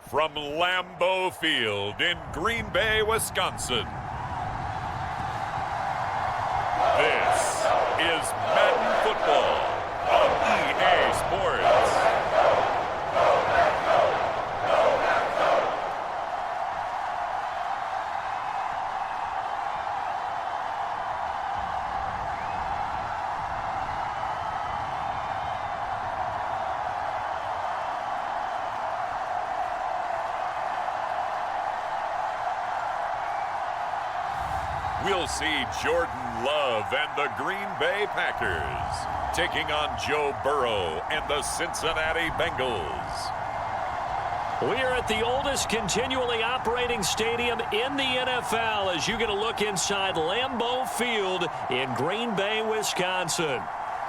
from Lambeau Field in Green Bay, Wisconsin. This is Madden Football on EA Sports. We'll see Jordan Love and the Green Bay Packers taking on Joe Burrow and the Cincinnati Bengals. We are at the oldest continually operating stadium in the NFL as you get a look inside Lambeau Field in Green Bay, Wisconsin.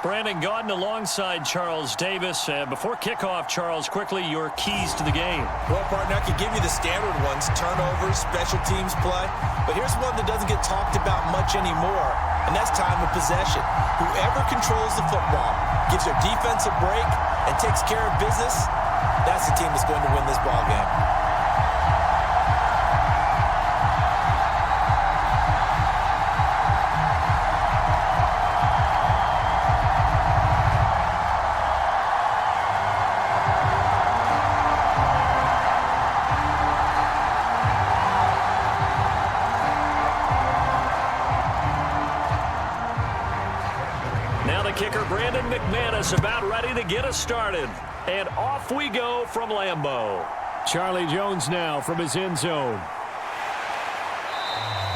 Brandon Gaudin alongside Charles Davis. Before kickoff, Charles, quickly your keys to the game. Well, partner, I could give you the standard ones, turnovers, special teams play. But here's one that doesn't get talked about much anymore, and that's time of possession. Whoever controls the football, gives their defense a break, and takes care of business, that's the team that's going to win this ball game. Kicker Brandon McManus about ready to get us started. And off we go from Lambeau. Charlie Jones now from his end zone.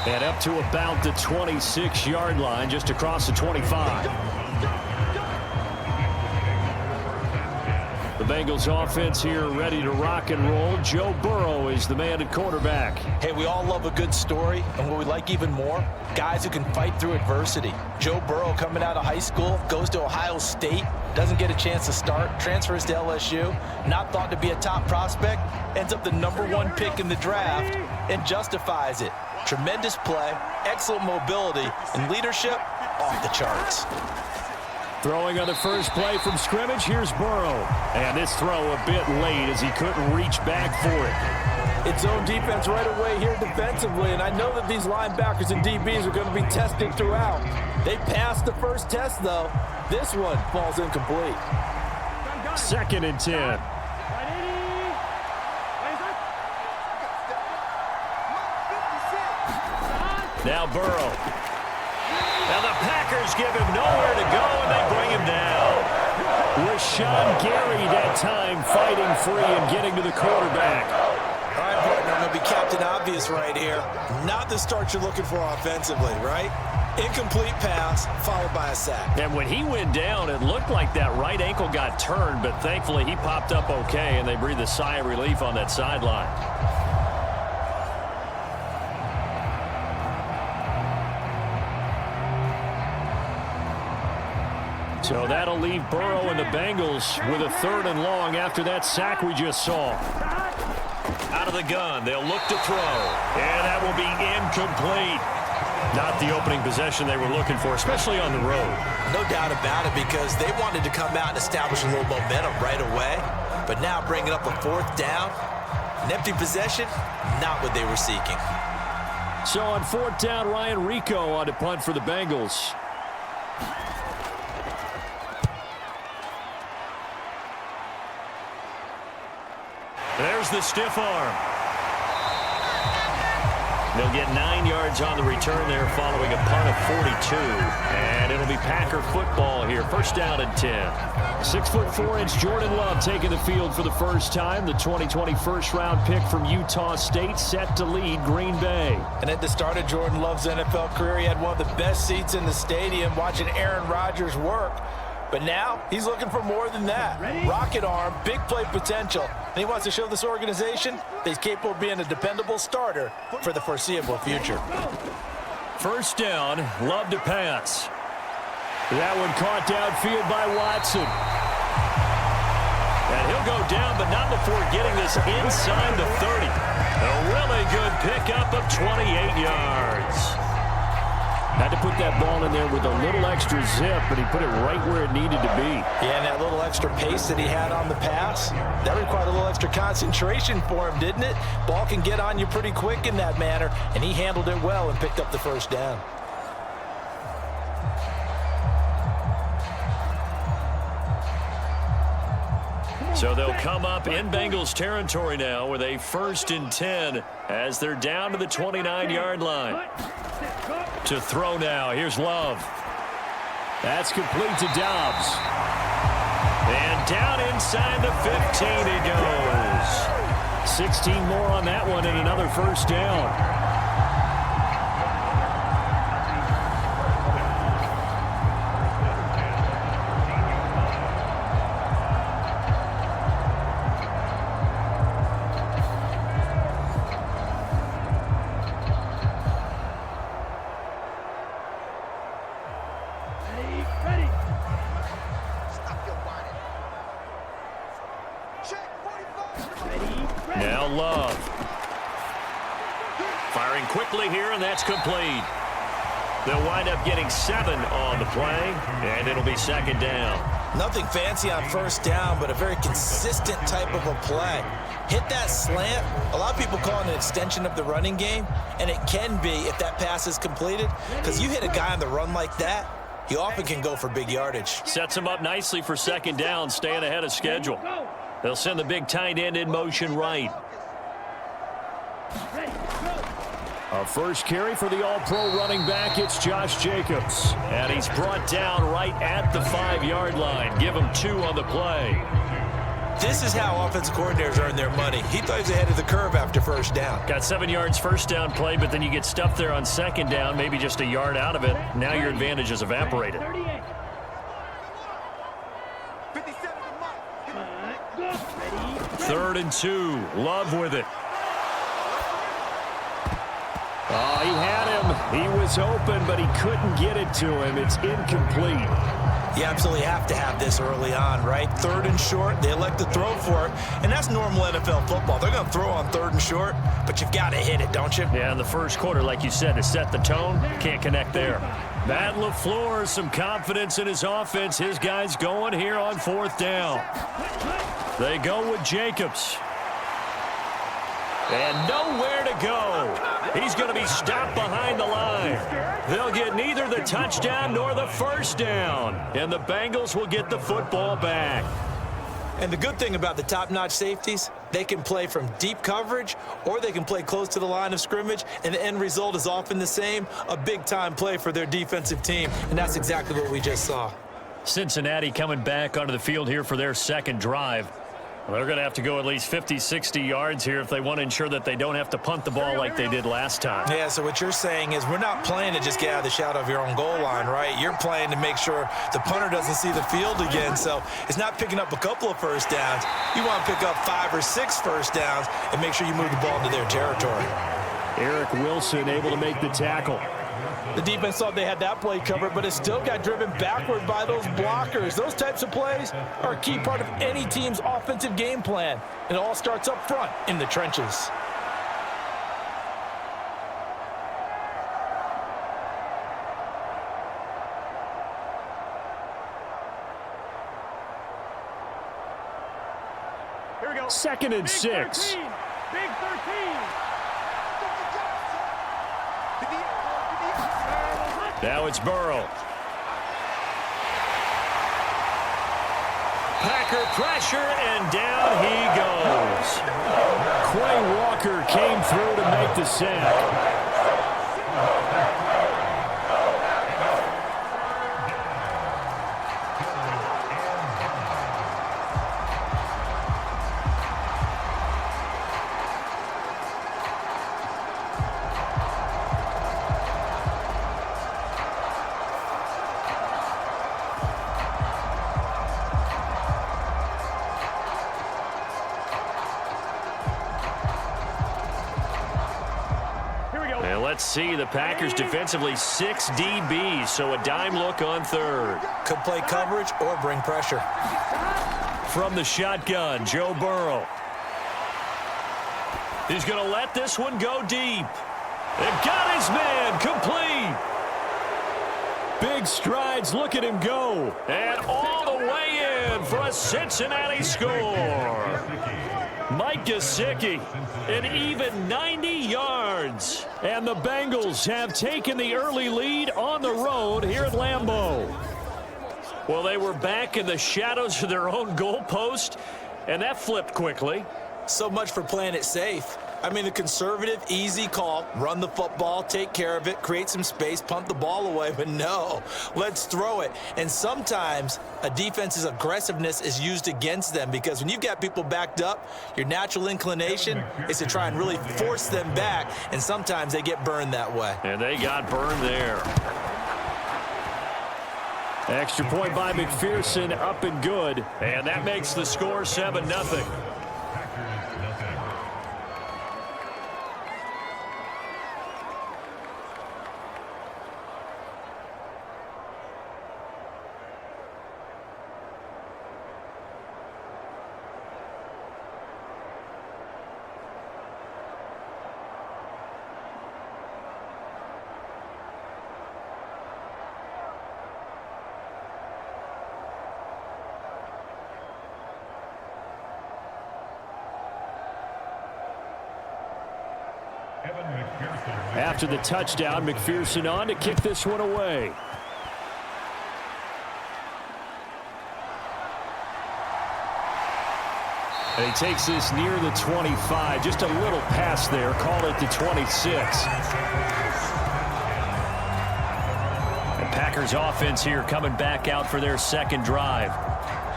And up to about the 26-yard line, just across the 25. The Bengals offense here ready to rock and roll. Joe Burrow is the man at quarterback. Hey, we all love a good story, and what we like even more, guys who can fight through adversity. Joe Burrow coming out of high school, goes to Ohio State, doesn't get a chance to start, transfers to LSU, not thought to be a top prospect, ends up the #1 pick in the draft, and justifies it. Tremendous play, excellent mobility, and leadership off the charts. Throwing on the first play from scrimmage, here's Burrow. And this throw a bit late as he couldn't reach back for it. It's zone defense right away here defensively, and I know that these linebackers and DBs are going to be tested throughout. They passed the first test, though. This one falls incomplete. 2nd and 10. Now Burrow. Now the Packers give him nowhere to go, and they bring him down. Rashawn Gary that time fighting free and getting to the quarterback. All right, partner, I'm going to be Captain Obvious right here. Not the start you're looking for offensively, right? Incomplete pass, followed by a sack. And when he went down, it looked like that right ankle got turned, but thankfully he popped up okay, and they breathed a sigh of relief on that sideline. So that'll leave Burrow and the Bengals with a 3rd and long after that sack we just saw. Out of the gun, they'll look to throw, and that will be incomplete. Not the opening possession they were looking for, especially on the road. No doubt about it, because they wanted to come out and establish a little momentum right away. But now bringing up a 4th down, an empty possession, not what they were seeking. So on 4th down, Ryan Rico on to punt for the Bengals. There's the stiff arm. They'll get 9 yards on the return there following a punt of 42. And it'll be Packer football here. 1st down and 10. 6'4" Jordan Love taking the field for the first time. The 2020 first-round pick from Utah State set to lead Green Bay. And at the start of Jordan Love's NFL career, he had one of the best seats in the stadium watching Aaron Rodgers work. But now he's looking for more than that. Rocket arm, big play potential. And he wants to show this organization that he's capable of being a dependable starter for the foreseeable future. 1st down, Love to pass. That one caught downfield by Watson. And he'll go down, but not before getting this inside the 30. A really good pickup of 28 yards. Had to put that ball in there with a little extra zip, but he put it right where it needed to be. Yeah, and that little extra pace that he had on the pass, that required a little extra concentration for him, didn't it? Ball can get on you pretty quick in that manner, and he handled it well and picked up the first down. So they'll come up in Bengals territory now with a 1st and 10 as they're down to the 29-yard line. To throw now, here's Love. That's complete to Dobbs. And down inside the 15 he goes. 16 more on that one and another first down. Now Love. Firing quickly here, and that's complete. They'll wind up getting 7 on the play, and it'll be 2nd down. Nothing fancy on first down, but a very consistent type of a play. Hit that slant. A lot of people call it an extension of the running game, and it can be if that pass is completed, because you hit a guy on the run like that, he often can go for big yardage. Sets him up nicely for 2nd down, staying ahead of schedule. They'll send the big tight end in motion right. A first carry for the all-pro running back, it's Josh Jacobs. And he's brought down right at the 5-yard line. Give him 2 on the play. This is how offensive coordinators earn their money. He thought he was ahead of the curve after first down. Got 7 yards first down play, but then you get stuffed there on 2nd down, maybe just a yard out of it. Now your advantage is evaporated. 3rd and 2. Love with it. Oh, he had him. He was open, but he couldn't get it to him. It's incomplete. You absolutely have to have this early on, right? 3rd and short, they elect to throw for it, and that's normal NFL football. They're going to throw on 3rd and short, but you've got to hit it, don't you? Yeah, in the first quarter, like you said, to set the tone, can't connect there. Matt LaFleur, some confidence in his offense. His guys going here on 4th down. They go with Jacobs. And nowhere to go. He's going to be stopped behind the line. They'll get neither the touchdown nor the first down. And the Bengals will get the football back. And the good thing about the top-notch safeties, they can play from deep coverage or they can play close to the line of scrimmage, and the end result is often the same, a big-time play for their defensive team. And that's exactly what we just saw. Cincinnati coming back onto the field here for their 2nd drive. They're going to have to go at least 50, 60 yards here if they want to ensure that they don't have to punt the ball like they did last time. Yeah, so what you're saying is we're not playing to just get out of the shadow of your own goal line, right? You're playing to make sure the punter doesn't see the field again. So it's not picking up a couple of first downs. You want to pick up 5 or 6 first downs and make sure you move the ball into their territory. Eric Wilson able to make the tackle. The defense thought they had that play covered, but it still got driven backward by those blockers. Those types of plays are a key part of any team's offensive game plan. It all starts up front in the trenches. Here we go. 2nd and 6. Big 13. Now it's Burrow. Packer pressure, and down he goes. Quay Walker came through to make the sack. Let's see, the Packers defensively 6 DBs, so a dime look on 3rd. Could play coverage or bring pressure. From the shotgun, Joe Burrow. He's going to let this one go deep. And got his man complete. Big strides. Look at him go. And all the way in for a Cincinnati score. Mike Gesicki, an even 90 yards. And the Bengals have taken the early lead on the road here at Lambeau. Well, they were back in the shadows of their own goalpost, and that flipped quickly. So much for playing it safe. I mean, the conservative, easy call, run the football, take care of it, create some space, punt the ball away. But no, let's throw it. And sometimes a defense's aggressiveness is used against them because when you've got people backed up, your natural inclination is to try and really force them back, and sometimes they get burned that way. And they got burned there. Extra point by McPherson, up and good. And that makes the score 7-0. After the touchdown, McPherson on to kick this one away. And he takes this near the 25. Just a little pass there. Call it the 26. And Packers offense here coming back out for their second drive.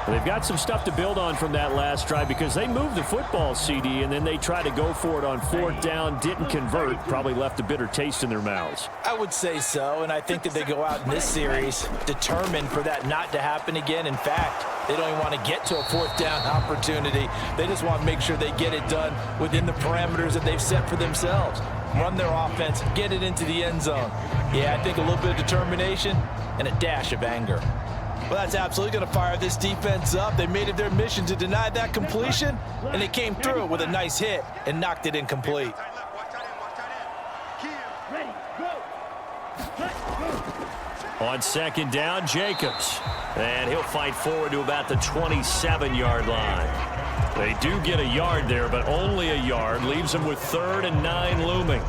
They've got some stuff to build on from that last drive because they moved the football, CD, and then they tried to go for it on fourth down, didn't convert, probably left a bitter taste in their mouths. I would say so, and I think that they go out in this series determined for that not to happen again. In fact, they don't even want to get to a fourth down opportunity. They just want to make sure they get it done within the parameters that they've set for themselves. Run their offense, get it into the end zone. Yeah, I think a little bit of determination and a dash of anger. Well, that's absolutely going to fire this defense up. They made it their mission to deny that completion, and they came through with a nice hit and knocked it incomplete. On second down, Jacobs. And he'll fight forward to about the 27-yard line. They do get a yard there, but only a yard. Leaves them with 3rd and 9 looming.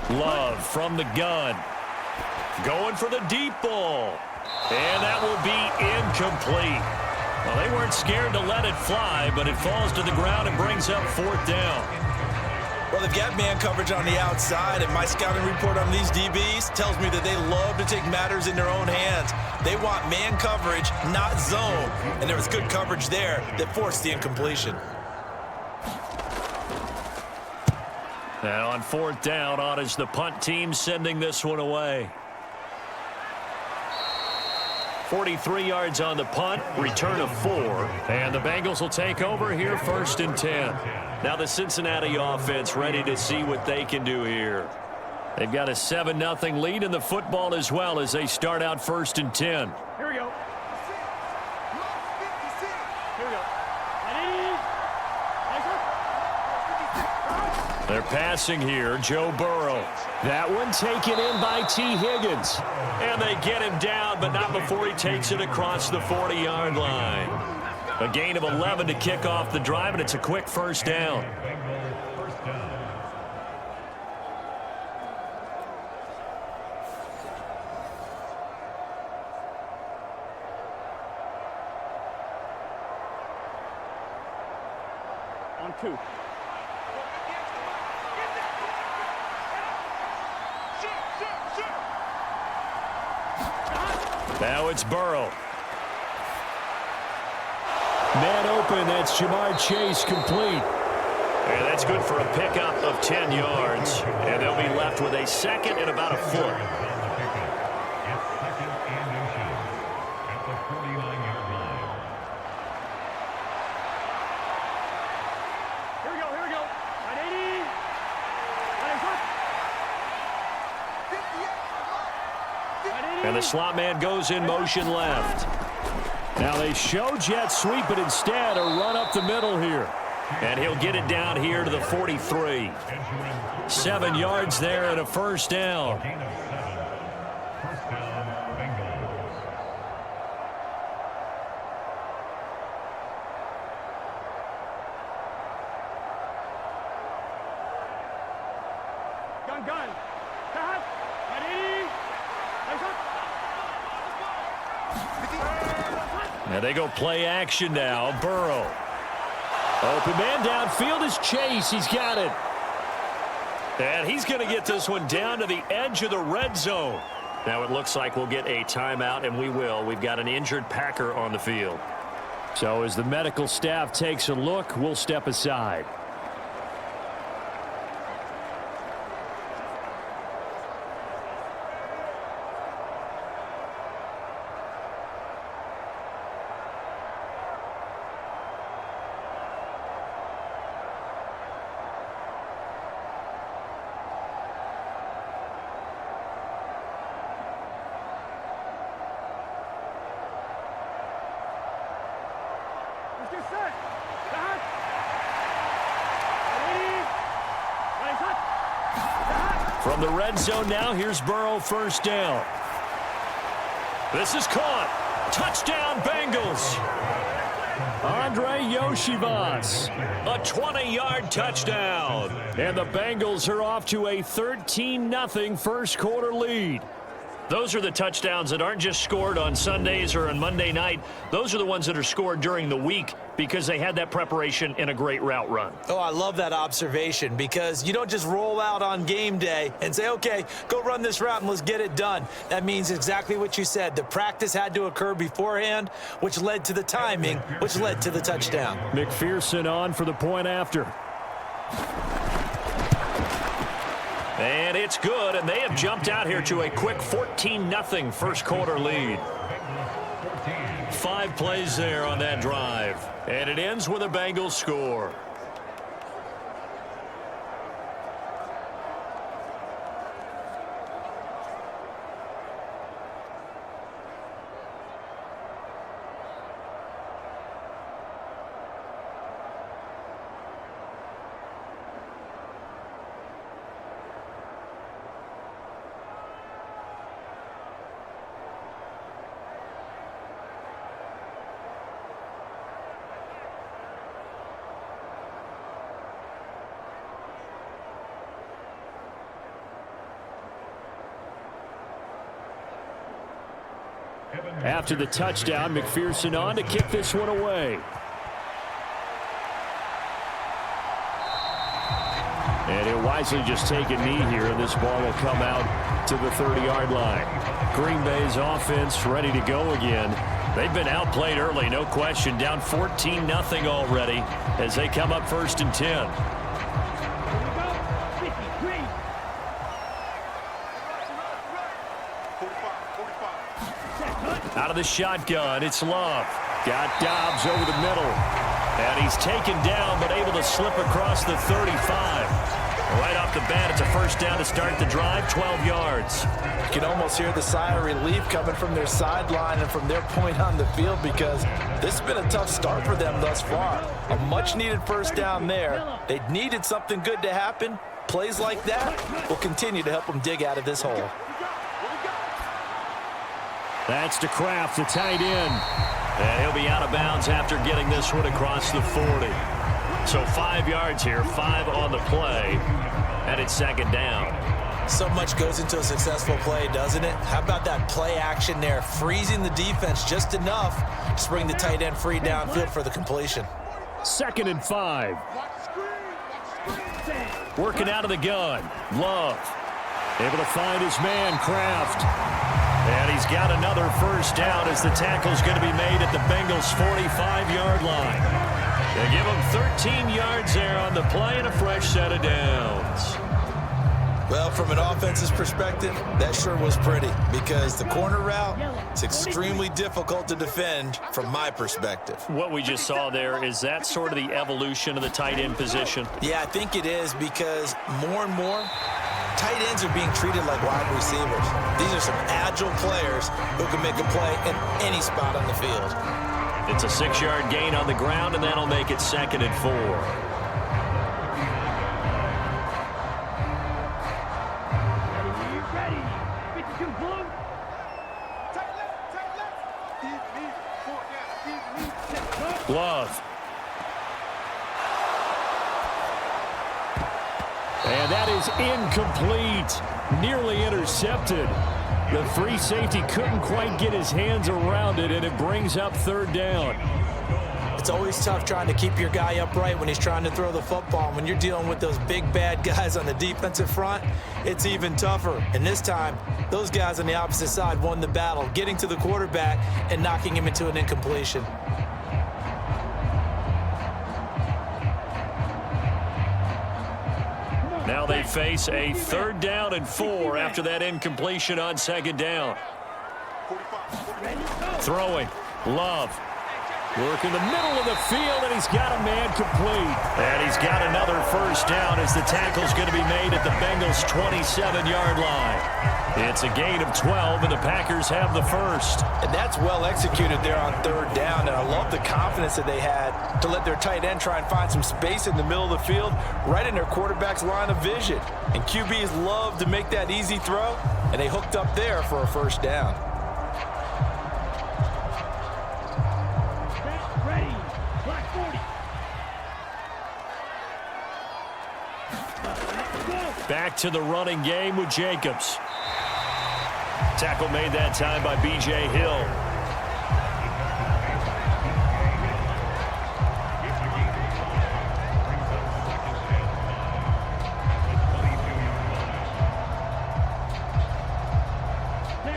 Love from the gun. Going for the deep ball. And that will be incomplete. Well, they weren't scared to let it fly, but it falls to the ground and brings up 4th down. Well, they've got man coverage on the outside, and my scouting report on these DBs tells me that they love to take matters in their own hands. They want man coverage, not zone. And there was good coverage there that forced the incompletion. And on 4th down, on is the punt team sending this one away. 43 yards on the punt, return of 4. And the Bengals will take over here 1st and 10. Now the Cincinnati offense ready to see what they can do here. They've got a 7-0 lead in the football as well as they start out 1st and 10. Here we go. Here we go. They're passing here, Joe Burrow. That one taken in by T. Higgins. And they get him down, but not before he takes it across the 40-yard line. A gain of 11 to kick off the drive, and it's a quick 1st down. On 2. Now it's Burrow. Man open, that's Jamar Chase complete. And that's good for a pickup of 10 yards. And they'll be left with a 2nd and about a foot. And the slot man goes in motion left. Now they show jet sweep, but instead a run up the middle here. And he'll get it down here to the 43. 7 yards there and a first down. Gun. Cut. Ready. And they go play action now. Burrow. Open man downfield is Chase. He's got it. And he's going to get this one down to the edge of the red zone. Now it looks like we'll get a timeout, and we will. We've got an injured Packer on the field. So as the medical staff takes a look, we'll step aside. From the red zone now, here's Burrow, first down. This is caught. Touchdown, Bengals. Andre Yoshivas, a 20-yard touchdown. And the Bengals are off to a 13-0 first quarter lead. Those are the touchdowns that aren't just scored on Sundays or on Monday night. Those are the ones that are scored during the week because they had that preparation in a great route run. Oh, I love that observation because you don't just roll out on game day and say, okay, go run this route and let's get it done. That means exactly what you said. The practice had to occur beforehand, which led to the timing, which led to the touchdown. McPherson on for the point after. And it's good, and they have jumped out here to a quick 14-0 first quarter lead. 5 plays there on that drive, and it ends with a Bengals score. After the touchdown, McPherson on to kick this one away. And he'll wisely just take a knee here, and this ball will come out to the 30-yard line. Green Bay's offense ready to go again. They've been outplayed early, no question. Down 14-0 already as they come up 1st and 10. Out of the shotgun, it's Love. Got Dobbs over the middle. And he's taken down, but able to slip across the 35. Right off the bat, it's a first down to start the drive, 12 yards. You can almost hear the sigh of relief coming from their sideline and from their point on the field because this has been a tough start for them thus far. A much-needed first down there. They needed something good to happen. Plays like that will continue to help them dig out of this hole. That's to Kraft, the tight end. And he'll be out of bounds after getting this one across the 40. So 5 yards here, 5 on the play, and it's second down. So much goes into a successful play, doesn't it? How about that play action there, freezing the defense just enough to bring the tight end free downfield for the completion. 2nd and 5. Working out of the gun. Love. Able to find his man, Kraft. And he's got another first down as the tackle's going to be made at the Bengals' 45-yard line. They give him 13 yards there on the play and a fresh set of downs. Well, from an offense's perspective, that sure was pretty because the corner route is extremely difficult to defend from my perspective. What we just saw there, is that sort of the evolution of the tight end position? Yeah, I think it is because more and more, tight ends are being treated like wide receivers. These are some agile players who can make a play in any spot on the field. It's a 6-yard gain on the ground, and that'll make it 2nd and 4. Ready. 52 blue. Love. And that is incomplete. Nearly intercepted. The free safety couldn't quite get his hands around it, and it brings up 3rd down. It's always tough trying to keep your guy upright when he's trying to throw the football. When you're dealing with those big, bad guys on the defensive front, it's even tougher. And this time, those guys on the opposite side won the battle, getting to the quarterback and knocking him into an incompletion. Now they face a 3rd down and 4 after that incompletion on 2nd down. Throwing. Love. Work in the middle of the field, and he's got a man complete. And he's got another 1st down as the tackle's going to be made at the Bengals' 27-yard line. It's a gain of 12, and the Packers have the 1st. And that's well executed there on 3rd down, and I love the confidence that they had to let their tight end try and find some space in the middle of the field, right in their quarterback's line of vision. And QBs love to make that easy throw, and they hooked up there for a 1st down. Ready. Black 40. Back to the running game with Jacobs. Tackle made that time by B.J. Hill.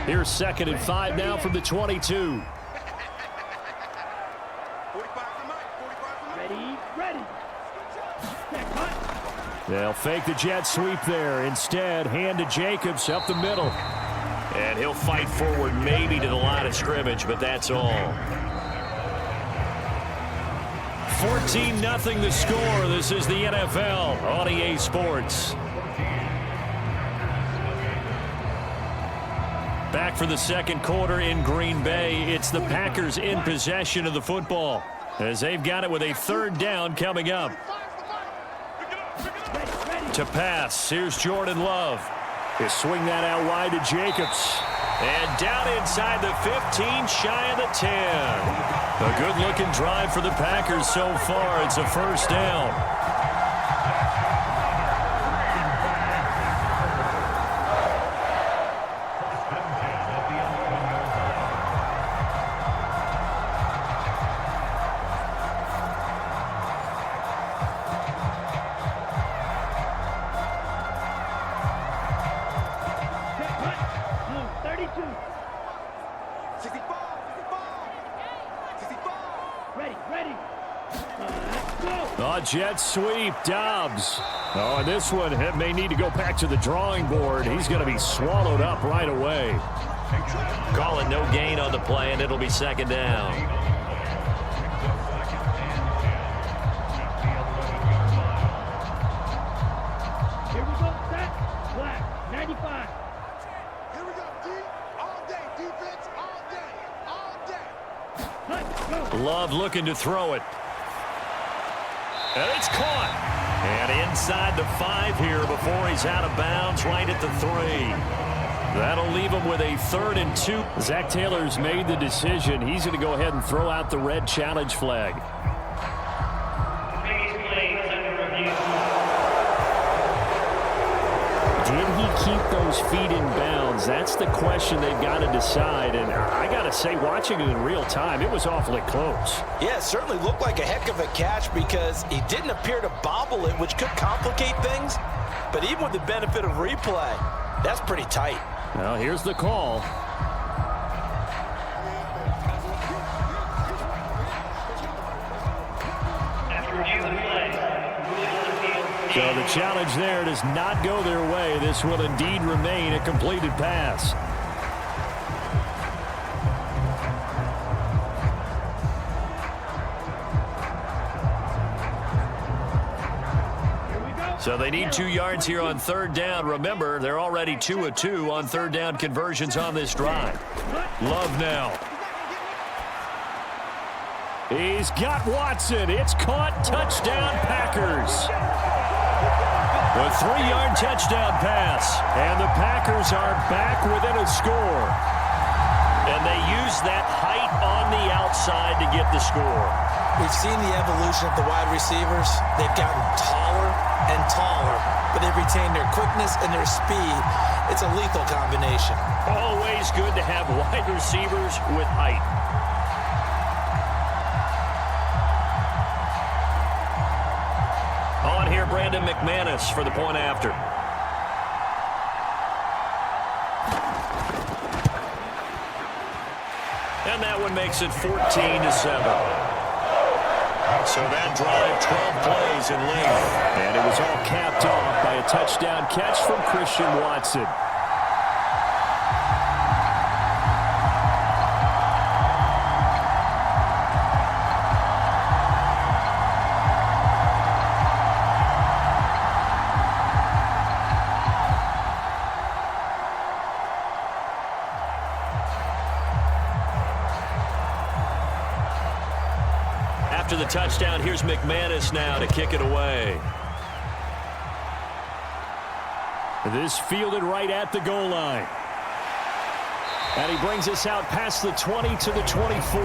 Here's 2nd and 5 now from the 22. Ready. They'll fake the jet sweep there. Instead, hand to Jacobs up the middle. And he'll fight forward maybe to the line of scrimmage, but that's all. 14-0 the score. This is the NFL on EA Sports. Back for the 2nd quarter in Green Bay. It's the Packers in possession of the football as they've got it with a 3rd down coming up. To pass, here's Jordan Love. He'll swing that out wide to Jacobs. And down inside the 15, shy of the 10. A good-looking drive for the Packers so far. It's a 1st down. Jet sweep, Dobbs. Oh, and this one may need to go back to the drawing board. He's going to be swallowed up right away. Calling no gain on the play, and it'll be 2nd down. Here we go, set. Black, 95. Here we go, D. All day, defense, all day. Let's go. Love looking to throw it. And it's caught. And inside the 5 here before he's out of bounds right at the 3. That'll leave him with a 3rd and 2. Zach Taylor's made the decision. He's going to go ahead and throw out the red challenge flag. Did he keep those feet in bounds? That's the question they've got to decide. And I got to say, watching it in real time, it was awfully close. Yeah, it certainly looked like a heck of a catch because he didn't appear to bobble it, which could complicate things. But even with the benefit of replay, that's pretty tight. Well, here's the call. So the challenge there does not go their way. This will indeed remain a completed pass. So they need 2 yards here on third down. Remember, they're already 2 of 2 on third down conversions on this drive. Love now. He's got Watson. It's caught. Touchdown, Packers. A 3-yard touchdown pass. And the Packers are back within a score. And they use that height on the outside to get the score. We've seen the evolution of the wide receivers. They've gotten taller and taller, but they've retained their quickness and their speed. It's a lethal combination. Always good to have wide receivers with height. On here, Brandon McManus for the point after. And that one makes it 14-7. So that drive, 12 plays in length. And it was all capped off by a touchdown catch from Christian Watson. After the touchdown, here's McManus now to kick it away. This fielded right at the goal line. And he brings us out past the 20 to the 24.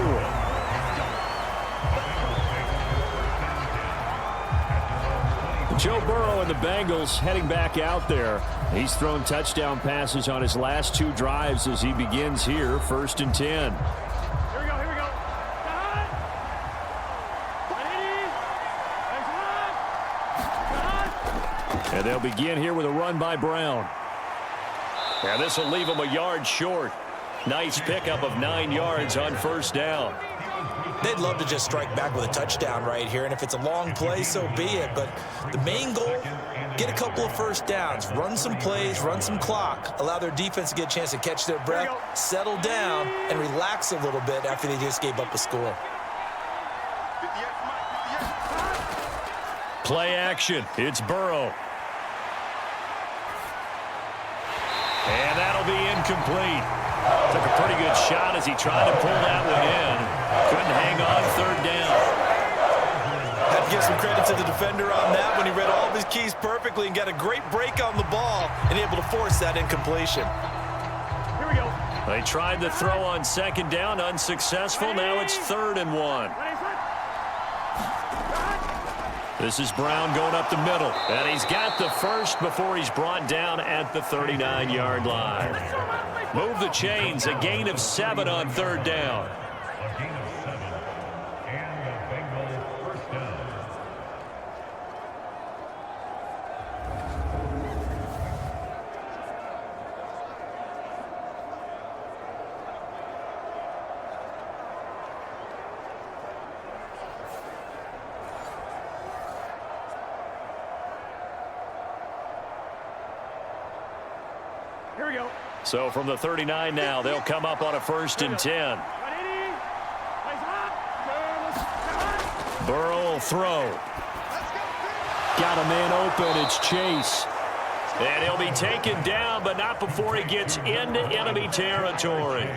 Joe Burrow and the Bengals heading back out there. He's thrown touchdown passes on his last 2 drives as he begins here, 1st and 10. And they'll begin here with a run by Brown. And this will leave him a yard short. Nice pickup of 9 yards on 1st down. They'd love to just strike back with a touchdown right here, and if it's a long play, so be it. But the main goal, get a couple of 1st downs, run some plays, run some clock, allow their defense to get a chance to catch their breath, settle down, and relax a little bit after they just gave up a score. Play action. It's Burrow. And that'll be incomplete. Took a pretty good shot as he tried to pull that one in. Couldn't hang on 3rd down. Had to give some credit to the defender on that when he read all of his keys perfectly and got a great break on the ball and able to force that incompletion. Here we go. They tried to throw on 2nd down, unsuccessful. Now it's 3rd and 1. This is Brown going up the middle. And he's got the first before he's brought down at the 39-yard line. Move the chains, a gain of 7 on 3rd down. Here we go. So from the 39 now, they'll come up on a 1st and 10. Burrow will throw. Got a man open. It's Chase. And he'll be taken down, but not before he gets into enemy territory.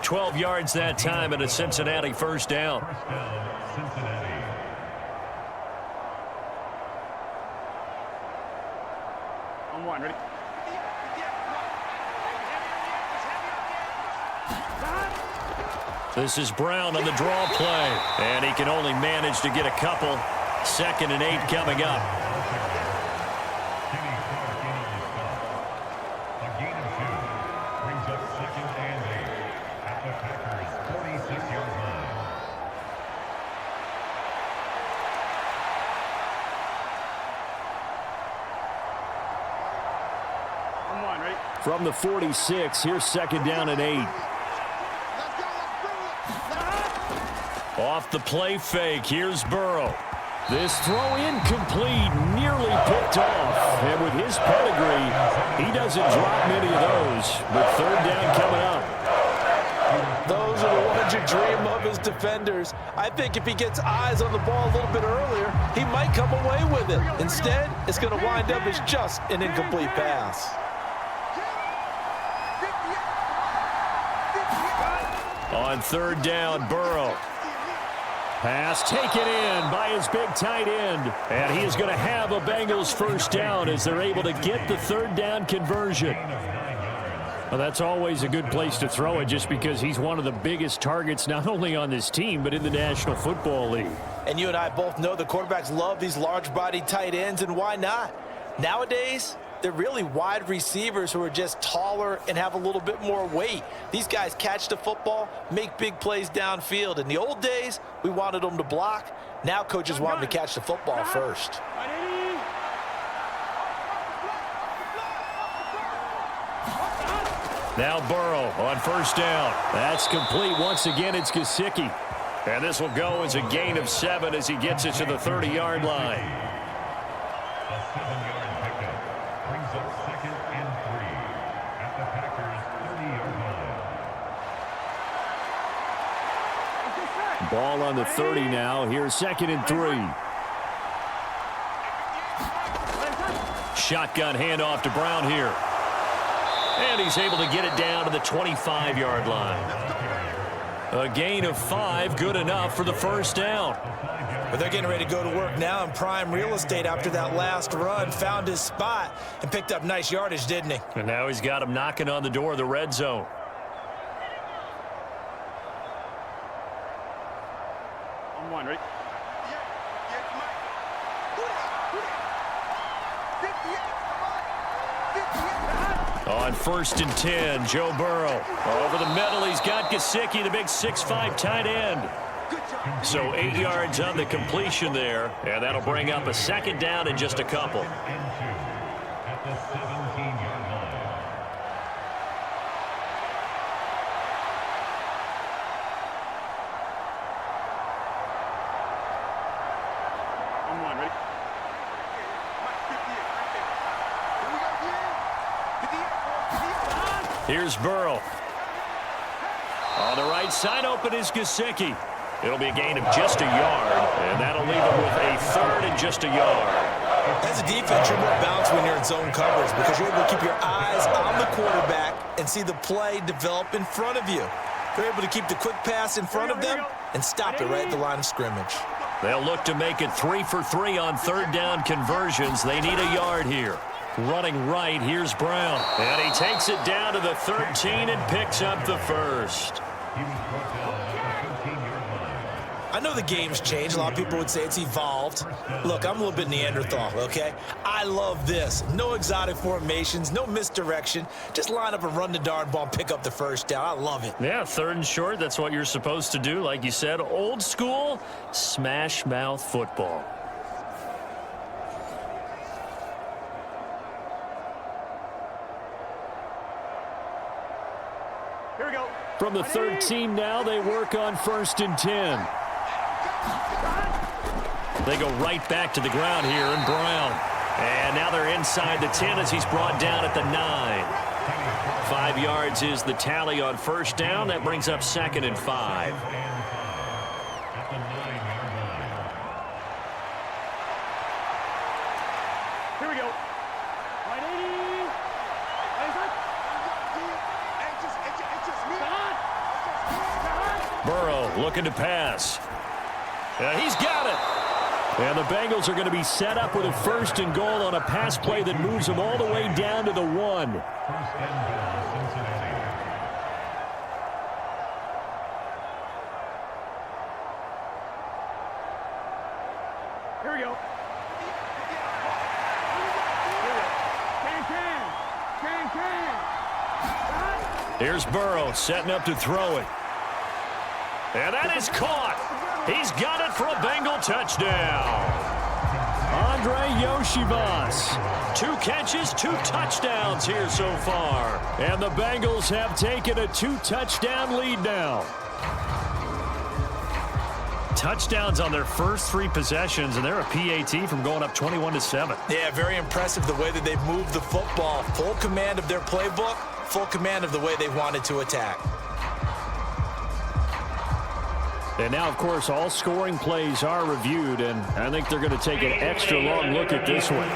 12 yards that time and a Cincinnati 1st down. On 1, ready? This is Brown on the draw play. And he can only manage to get a couple. 2nd and 8 coming up. A gain of 2 brings up 2nd and 8 at the Packers' 46-yard line. On 1, ready? From the 46, here's 2nd down and 8. Off the play fake, here's Burrow. This throw incomplete, nearly picked off. And with his pedigree, he doesn't drop many of those. But 3rd down coming up. Those are the 300 dream of his defenders. I think if he gets eyes on the ball a little bit earlier, he might come away with it. Instead, it's going to wind up as just an incomplete pass. On third down, Burrow. Pass taken in by his big tight end. And he is going to have a Bengals first down as they're able to get the third down conversion. Well, that's always a good place to throw it just because he's one of the biggest targets not only on this team but in the National Football League. And you and I both know the quarterbacks love these large-bodied tight ends, and why not? Nowadays, they're really wide receivers who are just taller and have a little bit more weight. These guys catch the football, make big plays downfield. In the old days, we wanted them to block. Now coaches want them to catch the football first. Now Burrow on first down. That's complete. Once again, it's Gesicki. And this will go as a gain of 7 as he gets it to the 30-yard line. A 7-yard pickup brings up 2nd and 3 at the Packers' 30-yard line. Ball on the 30 now. Here's 2nd and 3. Shotgun handoff to Brown here. And he's able to get it down to the 25-yard line. A gain of 5, good enough for the first down. But they're getting ready to go to work now in prime real estate after that last run. Found his spot and picked up nice yardage, didn't he? And now he's got him knocking on the door of the red zone. On one, right? On 1st and 10, Joe Burrow. Over the middle, he's got Gesicki, the big 6'5" tight end. So 8 yards on the completion there, and that'll bring up a 2nd down in just a couple. And 2 at the 17-yard line. On one, ready? Here's Burrow. On the right side, open is Gesicki. It'll be a gain of just a yard, and that'll leave him with a 3rd and just a yard. As a defense, you're more balanced when you're in zone coverage because you're able to keep your eyes on the quarterback and see the play develop in front of you. You're able to keep the quick pass in front of them and stop it right at the line of scrimmage. They'll look to make it 3 for 3 on third down conversions. They need a yard here. Running right, here's Brown. And he takes it down to the 13 and picks up the first. He was brought down at the 13-yard line. I know the game's changed. A lot of people would say it's evolved. Look, I'm a little bit Neanderthal, okay? I love this. No exotic formations, no misdirection. Just line up and run the darn ball and pick up the first down. I love it. Yeah, 3rd and short, that's what you're supposed to do. Like you said, old school, smash mouth football. Here we go. From the 13 now, they work on 1st and 10. They go right back to the ground here, and Brown. And now they're inside the 10 as he's brought down at the 9. 5 yards is the tally on first down. That brings up 2nd and 5. At the 9-yard line. Here we go. Right 80. Burrow looking to pass. He's got it. And the Bengals are going to be set up with a 1st and goal on a pass play that moves them all the way down to the 1. 1st and goal, Cincinnati. Here we go. Here's Burrow setting up to throw it. And that is caught. He's got it for a Bengal touchdown. Andre Yoshivas. 2 catches, 2 touchdowns here so far. And the Bengals have taken a 2-touchdown lead now. Touchdowns on their first 3 possessions, and they're a PAT from going up 21-7. Yeah, very impressive the way that they've moved the football. Full command of their playbook, full command of the way they wanted to attack. And now, of course, all scoring plays are reviewed, and I think they're going to take an extra long look at this one.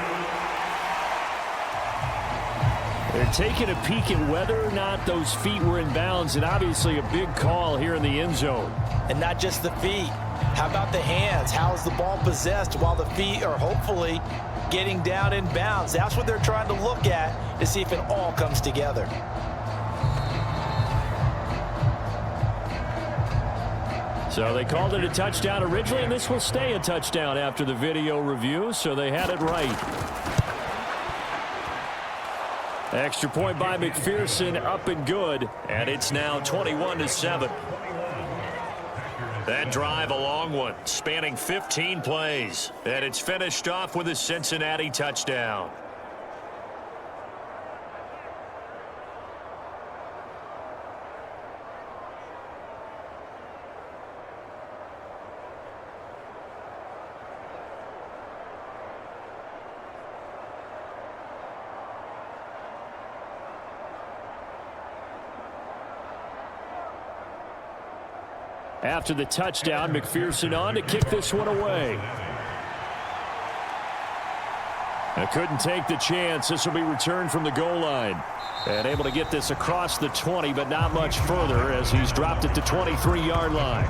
They're taking a peek at whether or not those feet were in bounds, and obviously a big call here in the end zone. And not just the feet. How about the hands? How is the ball possessed while the feet are hopefully getting down in bounds? That's what they're trying to look at to see if it all comes together. So they called it a touchdown originally, and this will stay a touchdown after the video review, so they had it right. Extra point by McPherson, up and good, and it's now 21-7. That drive, a long one, spanning 15 plays, and it's finished off with a Cincinnati touchdown. After the touchdown, McPherson on to kick this one away. I couldn't take the chance. This will be returned from the goal line. And able to get this across the 20, but not much further as he's dropped it to 23-yard line.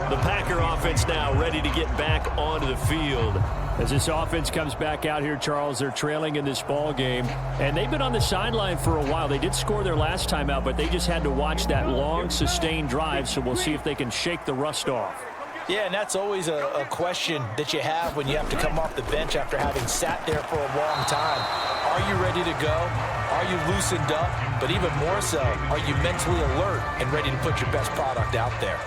The Packer offense now ready to get back onto the field. As this offense comes back out here, Charles, they're trailing in this ball game, and they've been on the sideline for a while. They did score their last time out, but they just had to watch that long, sustained drive, so we'll see if they can shake the rust off. Yeah, and that's always a question that you have when you have to come off the bench after having sat there for a long time. Are you ready to go? Are you loosened up? But even more so, are you mentally alert and ready to put your best product out there?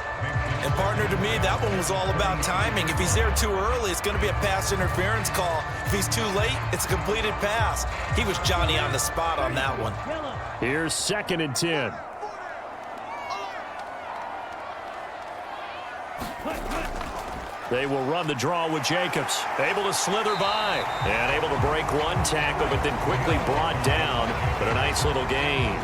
And, partner, to me, that one was all about timing. If he's there too early, it's going to be a pass interference call. If he's too late, it's a completed pass. He was Johnny on the spot on that one. Here's 2nd and 10. They will run the draw with Jacobs. Able to slither by and able to break one tackle, but then quickly brought down. But a nice little gain.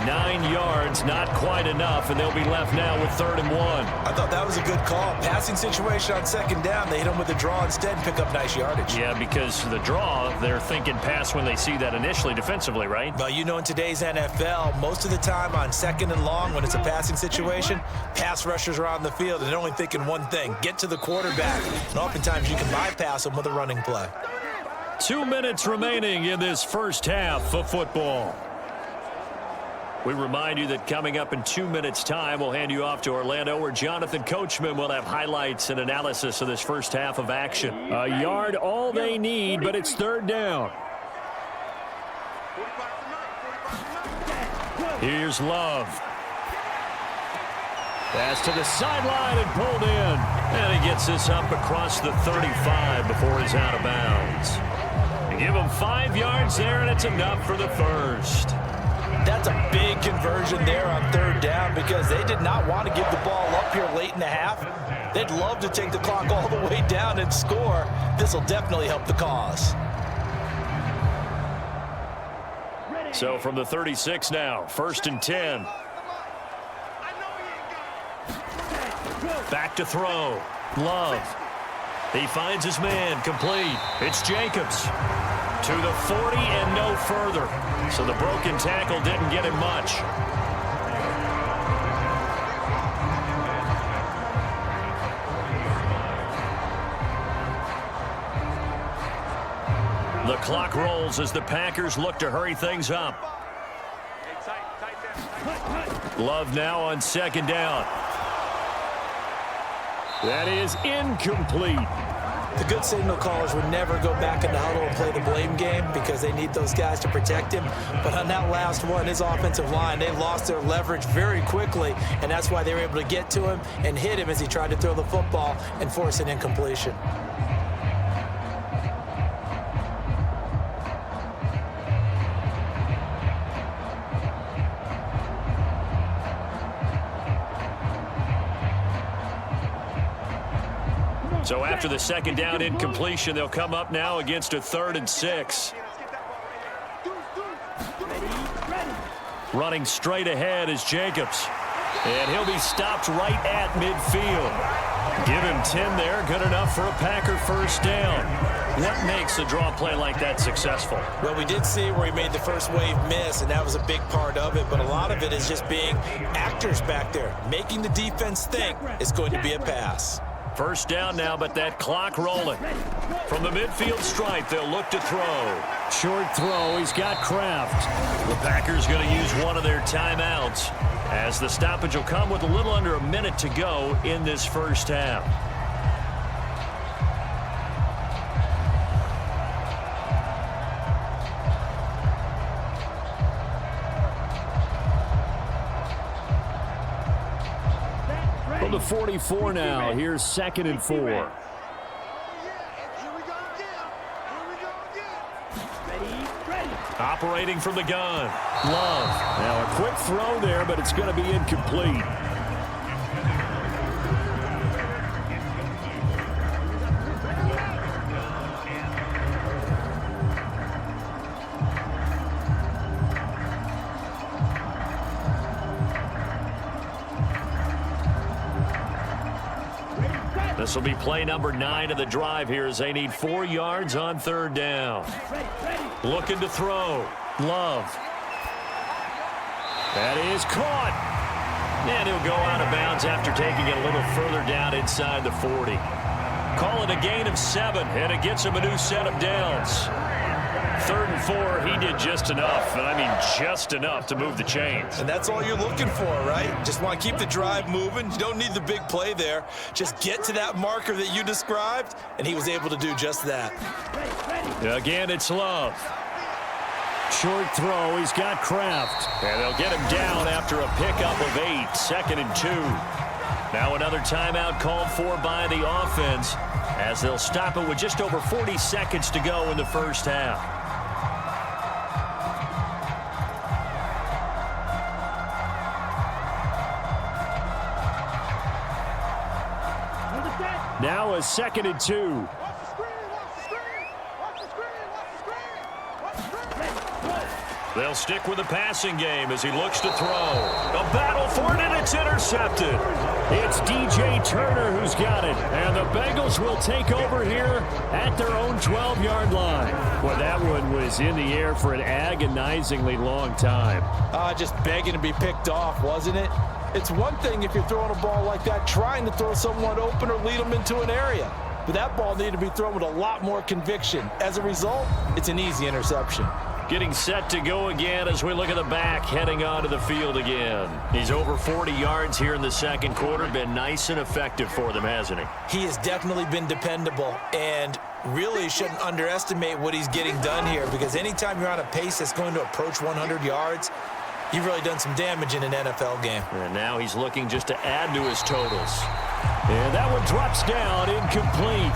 9 yards, not quite enough, and they'll be left now with 3rd and 1. I thought that was a good call. Passing situation on 2nd down. They hit him with the draw instead and pick up nice yardage. Yeah, because the draw, they're thinking pass when they see that initially defensively, right? Well, you know, in today's NFL, most of the time on 2nd and long, when it's a passing situation, pass rushers are on the field, and they're only thinking one thing, get to the quarterback. And oftentimes you can bypass them with a running play. 2 minutes remaining in this first half of football. We remind you that coming up in 2 minutes' time, we'll hand you off to Orlando, where Jonathan Coachman will have highlights and analysis of this first half of action. A yard all they need, but it's 3rd down. Here's Love. Pass to the sideline and pulled in. And he gets this up across the 35 before he's out of bounds. They give him 5 yards there, and it's enough for the first. That's a big conversion there on 3rd down because they did not want to give the ball up here late in the half. They'd love to take the clock all the way down and score. This will definitely help the cause. So from the 36 now, 1st and 10. Back to throw. Love. He finds his man, complete. It's Jacobs. To the 40 and no further. So the broken tackle didn't get him much. The clock rolls as the Packers look to hurry things up. Love now on 2nd down. That is incomplete. The good signal callers would never go back in the huddle and play the blame game because they need those guys to protect him. But on that last one, his offensive line, they lost their leverage very quickly, and that's why they were able to get to him and hit him as he tried to throw the football and force an incompletion. So after the 2nd down incompletion, they'll come up now against a 3rd and 6. Running straight ahead is Jacobs. And he'll be stopped right at midfield. Give him 10 there. Good enough for a Packer first down. What makes a draw play like that successful? Well, we did see where he made the first wave miss, and that was a big part of it. But a lot of it is just being actors back there, making the defense think it's going to be a pass. First down now, but that clock rolling. From the midfield stripe, they'll look to throw. Short throw, he's got Kraft. The Packers going to use one of their timeouts, as the stoppage will come with a little under a minute to go in this first half. From the 44 now, here's 2nd and 4. Oh, yeah, and here we go again. Here we go again. Ready. Operating from the gun. Love. Now a quick throw there, but it's going to be incomplete. This will be play number 9 of the drive here as they need 4 yards on 3rd down. Looking to throw. Love. That is caught. And he'll go out of bounds after taking it a little further down inside the 40. Call it a gain of 7, and it gets him a new set of downs. 3rd and 4, he did just enough, and I mean just enough to move the chains. And that's all you're looking for, right? Just want to keep the drive moving. You don't need the big play there. Just get to that marker that you described, and he was able to do just that. Again, it's Love. Short throw, he's got Kraft. And they'll get him down after a pickup of 8, 2nd and 2. Now another timeout called for by the offense, as they'll stop it with just over 40 seconds to go in the first half. Now a 2nd and 2. Watch the screen, watch the screen. Watch the screen, watch the screen. Watch the screen. They'll stick with the passing game as he looks to throw. A battle for it, and it's intercepted. It's DJ Turner who's got it, and the Bengals will take over here at their own 12-yard line. Well, that one was in the air for an agonizingly long time. Just begging to be picked off, wasn't it? It's one thing if you're throwing a ball like that, trying to throw someone open or lead them into an area. But that ball needed to be thrown with a lot more conviction. As a result, it's an easy interception. Getting set to go again as we look at the back, heading onto the field again. He's over 40 yards here in the second quarter. Been nice and effective for them, hasn't he? He has definitely been dependable, and really shouldn't underestimate what he's getting done here, because anytime you're on a pace that's going to approach 100 yards, you've really done some damage in an NFL game. And now he's looking just to add to his totals. And that one drops down, incomplete.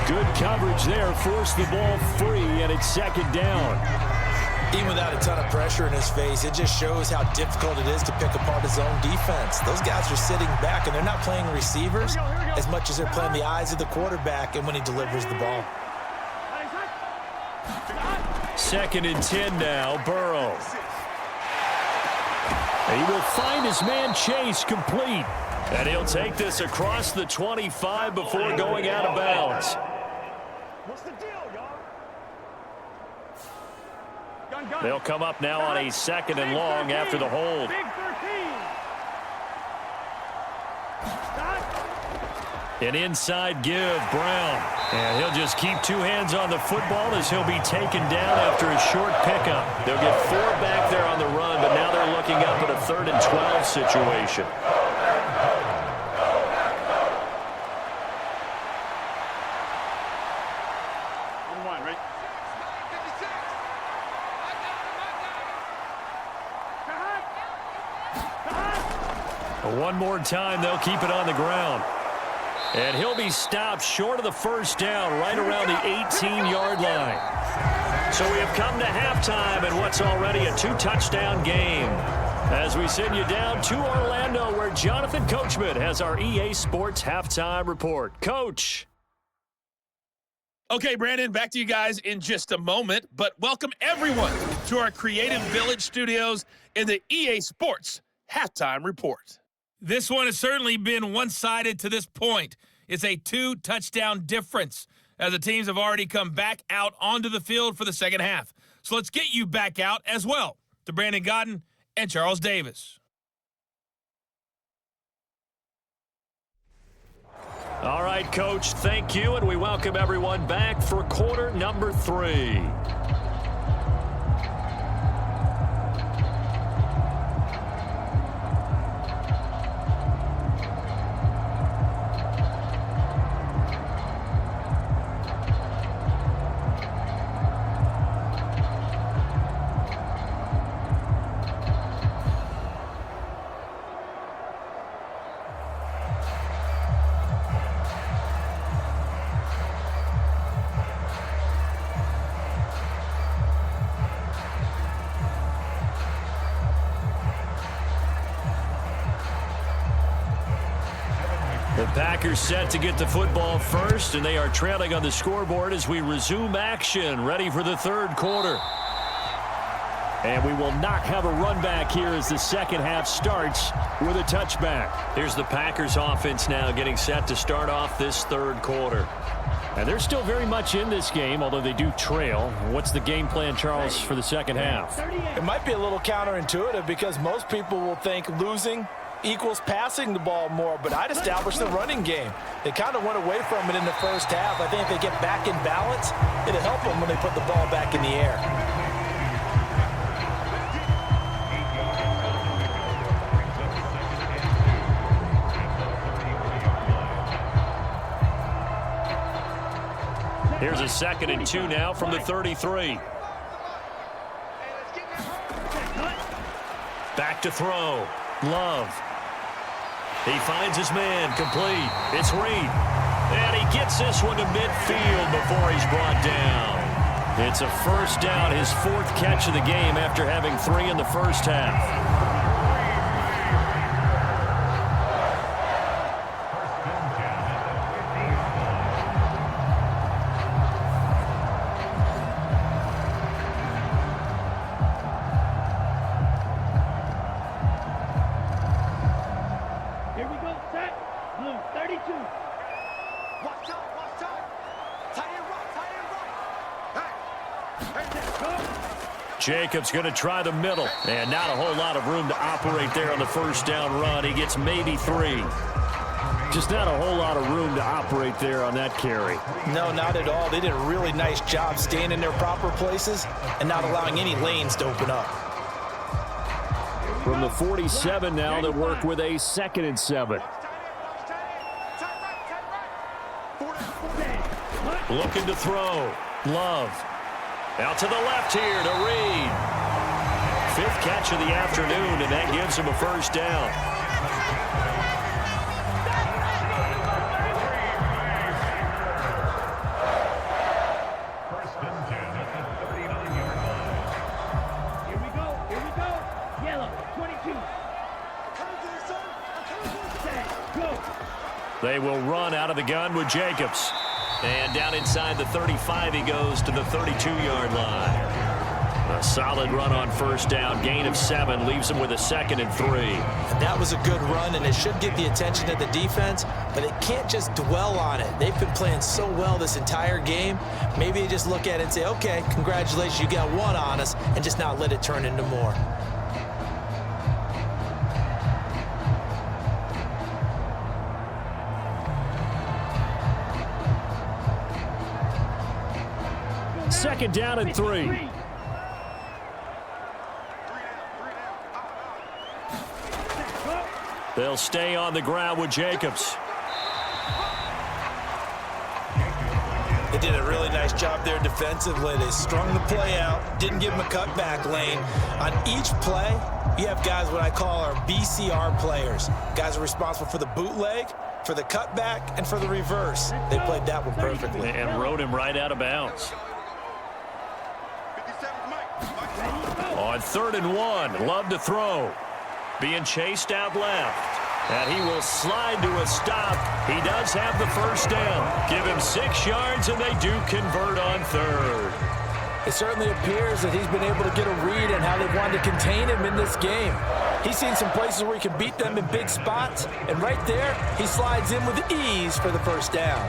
Good coverage there, forced the ball free, and it's 2nd down. Even without a ton of pressure in his face, it just shows how difficult it is to pick apart his own defense. Those guys are sitting back, and they're not playing receivers as much as they're playing the eyes of the quarterback and when he delivers the ball. 2nd and 10 now, Burrow. He will find his man Chase complete. And he'll take this across the 25 before going out of bounds. What's the deal, y'all? Gun. They'll come up now on a 2nd and long after the hold. Big 13. An inside give, Brown. And he'll just keep 2 hands on the football as he'll be taken down after a short pickup. They'll get 4 back there on the run, but now they're looking up at a 3rd and 12 situation. One more time, they'll keep it on the ground. And he'll be stopped short of the first down, right around the 18-yard line. So we have come to halftime in what's already a 2-touchdown game, as we send you down to Orlando, where Jonathan Coachman has our EA Sports halftime report. Coach. Okay, Brandon, back to you guys in just a moment, but welcome everyone to our Creative Village studios in the EA Sports halftime report. This one has certainly been one-sided to this point. It's a 2-touchdown difference as the teams have already come back out onto the field for the second half. So let's get you back out as well to Brandon Godden and Charles Davis. All right, Coach, thank you, and we welcome everyone back for quarter number 3. The Packers set to get the football first, and they are trailing on the scoreboard as we resume action, ready for the third quarter. And we will not have a run back here as the second half starts with a touchback. Here's the Packers offense now getting set to start off this third quarter. And they're still very much in this game, although they do trail. What's the game plan, Charles, for the second half? It might be a little counterintuitive because most people will think losing equals passing the ball more, but I'd establish the running game. They kind of went away from it in the first half. I think if they get back in balance, it'll help them when they put the ball back in the air. Here's a 2nd and 2 now from the 33. Back to throw. Love. He finds his man, complete. It's Reed. And he gets this one to midfield before he's brought down. It's a first down, his 4th catch of the game after having 3 in the first half. Jacobs going to try the middle, and not a whole lot of room to operate there on the first down run. He gets maybe 3. Just not a whole lot of room to operate there on that carry. No, not at all. They did a really nice job staying in their proper places and not allowing any lanes to open up. From the 47 now, they work with a 2nd and 7. Looking to throw. Love. Out to the left here to Reed. 5th catch of the afternoon, and that gives him a first down. First and 10 at the 39-yard line. Here we go. Yellow, 22. Go. They will run out of the gun with Jacobs. And down inside the 35 he goes to the 32-yard line. A solid run on first down. Gain of 7 leaves him with a 2nd and 3. That was a good run, and it should get the attention of the defense, but it can't just dwell on it. They've been playing so well this entire game. Maybe they just look at it and say, okay, congratulations, you got 1 on us, and just not let it turn into more. Second down and 3. They'll stay on the ground with Jacobs. They did a really nice job there defensively. They strung the play out, didn't give them a cutback lane. On each play, you have guys what I call our BCR players. Guys are responsible for the bootleg, for the cutback, and for the reverse. They played that one perfectly. And rode him right out of bounds. On 3rd and 1, Love to throw. Being chased out left. And he will slide to a stop. He does have the first down. Give him 6 yards, and they do convert on 3rd. It certainly appears that he's been able to get a read on how they've wanted to contain him in this game. He's seen some places where he can beat them in big spots, and right there, he slides in with ease for the first down.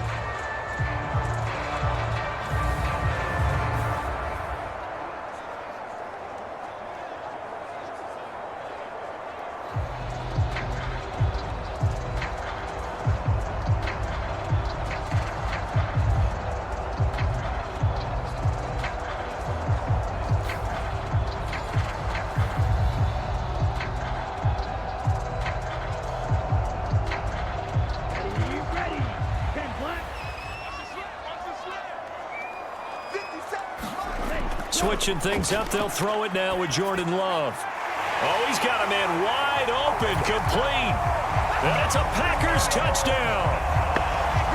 Switching things up, they'll throw it now with Jordan Love. Oh, he's got a man wide open, complete. And it's a Packers touchdown.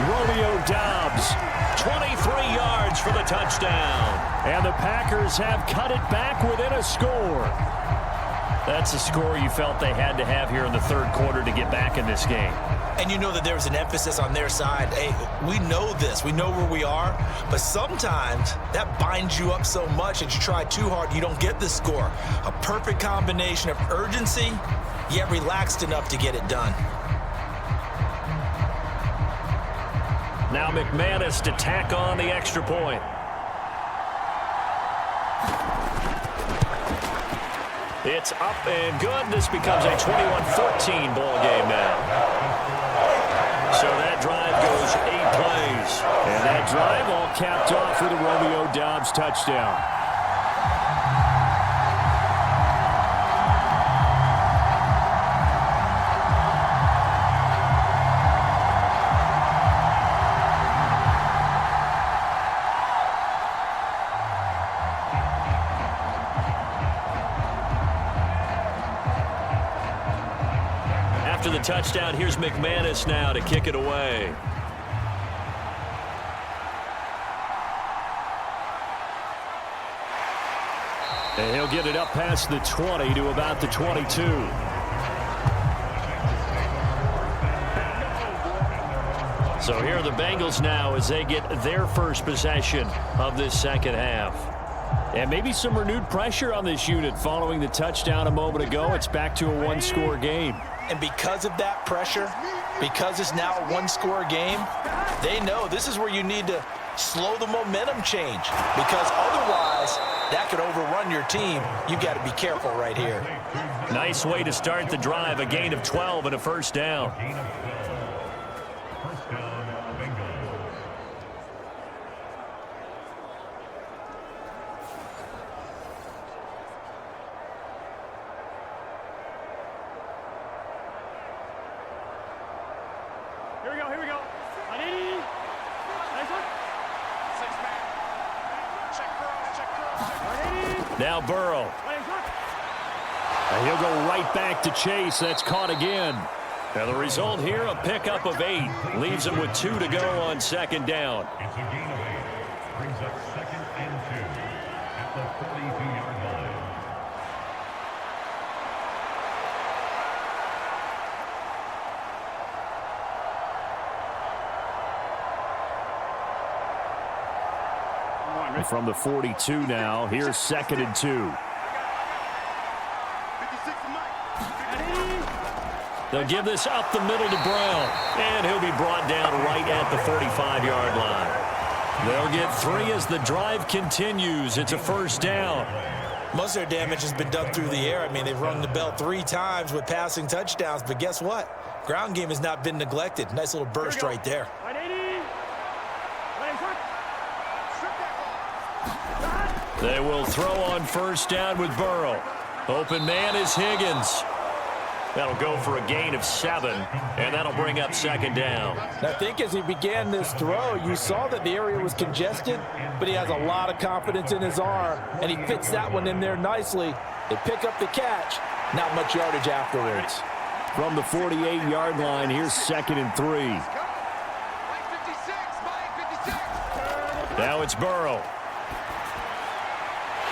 Romeo Doubs, 23 yards for the touchdown. And the Packers have cut it back within a score. That's a score you felt they had to have here in the third quarter to get back in this game. And you know that there was an emphasis on their side. Hey, we know this. We know where we are. But sometimes that binds you up so much that you try too hard, you don't get the score. A perfect combination of urgency, yet relaxed enough to get it done. Now McManus to tack on the extra point. It's up and good. This becomes a 21-14 ball game now. So that drive goes 8 plays. And that drive all capped off with a Romeo Doubs touchdown. After the touchdown, here's McManus now to kick it away. And he'll get it up past the 20 to about the 22. So here are the Bengals now as they get their first possession of this second half. And maybe some renewed pressure on this unit following the touchdown a moment ago. It's back to a one-score game. And because of that pressure, because it's now a one-score game, they know this is where you need to slow the momentum change, because otherwise that could overrun your team. You've got to be careful right here. Nice way to start the drive, a gain of 12 and a first down. First down, Bengals. Here we go. Ready? Nice one. Ready? Now Burrow. Nice one. And he'll go right back to Chase. That's caught again. Now the result here, a pickup of 8. Leaves him with 2 to go on second down. It's a gain of 8. Brings up 2nd and 2 at the 42-yard line. From the 42 now, here's 2nd and 2. They'll give this up the middle to Brown, and he'll be brought down right at the 45-yard line. They'll get 3 as the drive continues. It's a first down. Most of their damage has been done through the air. I mean, they've rung the bell 3 times with passing touchdowns, but guess what? Ground game has not been neglected. Nice little burst right there. They will throw on first down with Burrow. Open man is Higgins. That'll go for a gain of 7, and that'll bring up second down. I think as he began this throw, you saw that the area was congested, but he has a lot of confidence in his arm, and he fits that one in there nicely. They pick up the catch, not much yardage afterwards. From the 48-yard line, here's 2nd and 3. Now it's Burrow.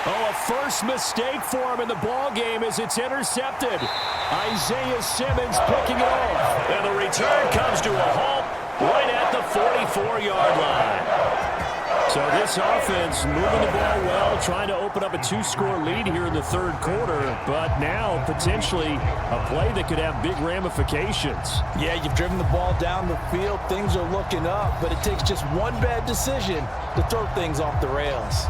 Oh, a first mistake for him in the ball game as it's intercepted. Isaiah Simmons picking it off. And the return comes to a halt right at the 44-yard line. So this offense moving the ball well, trying to open up a 2-score lead here in the third quarter, but now potentially a play that could have big ramifications. Yeah, you've driven the ball down the field. Things are looking up, but it takes just one bad decision to throw things off the rails.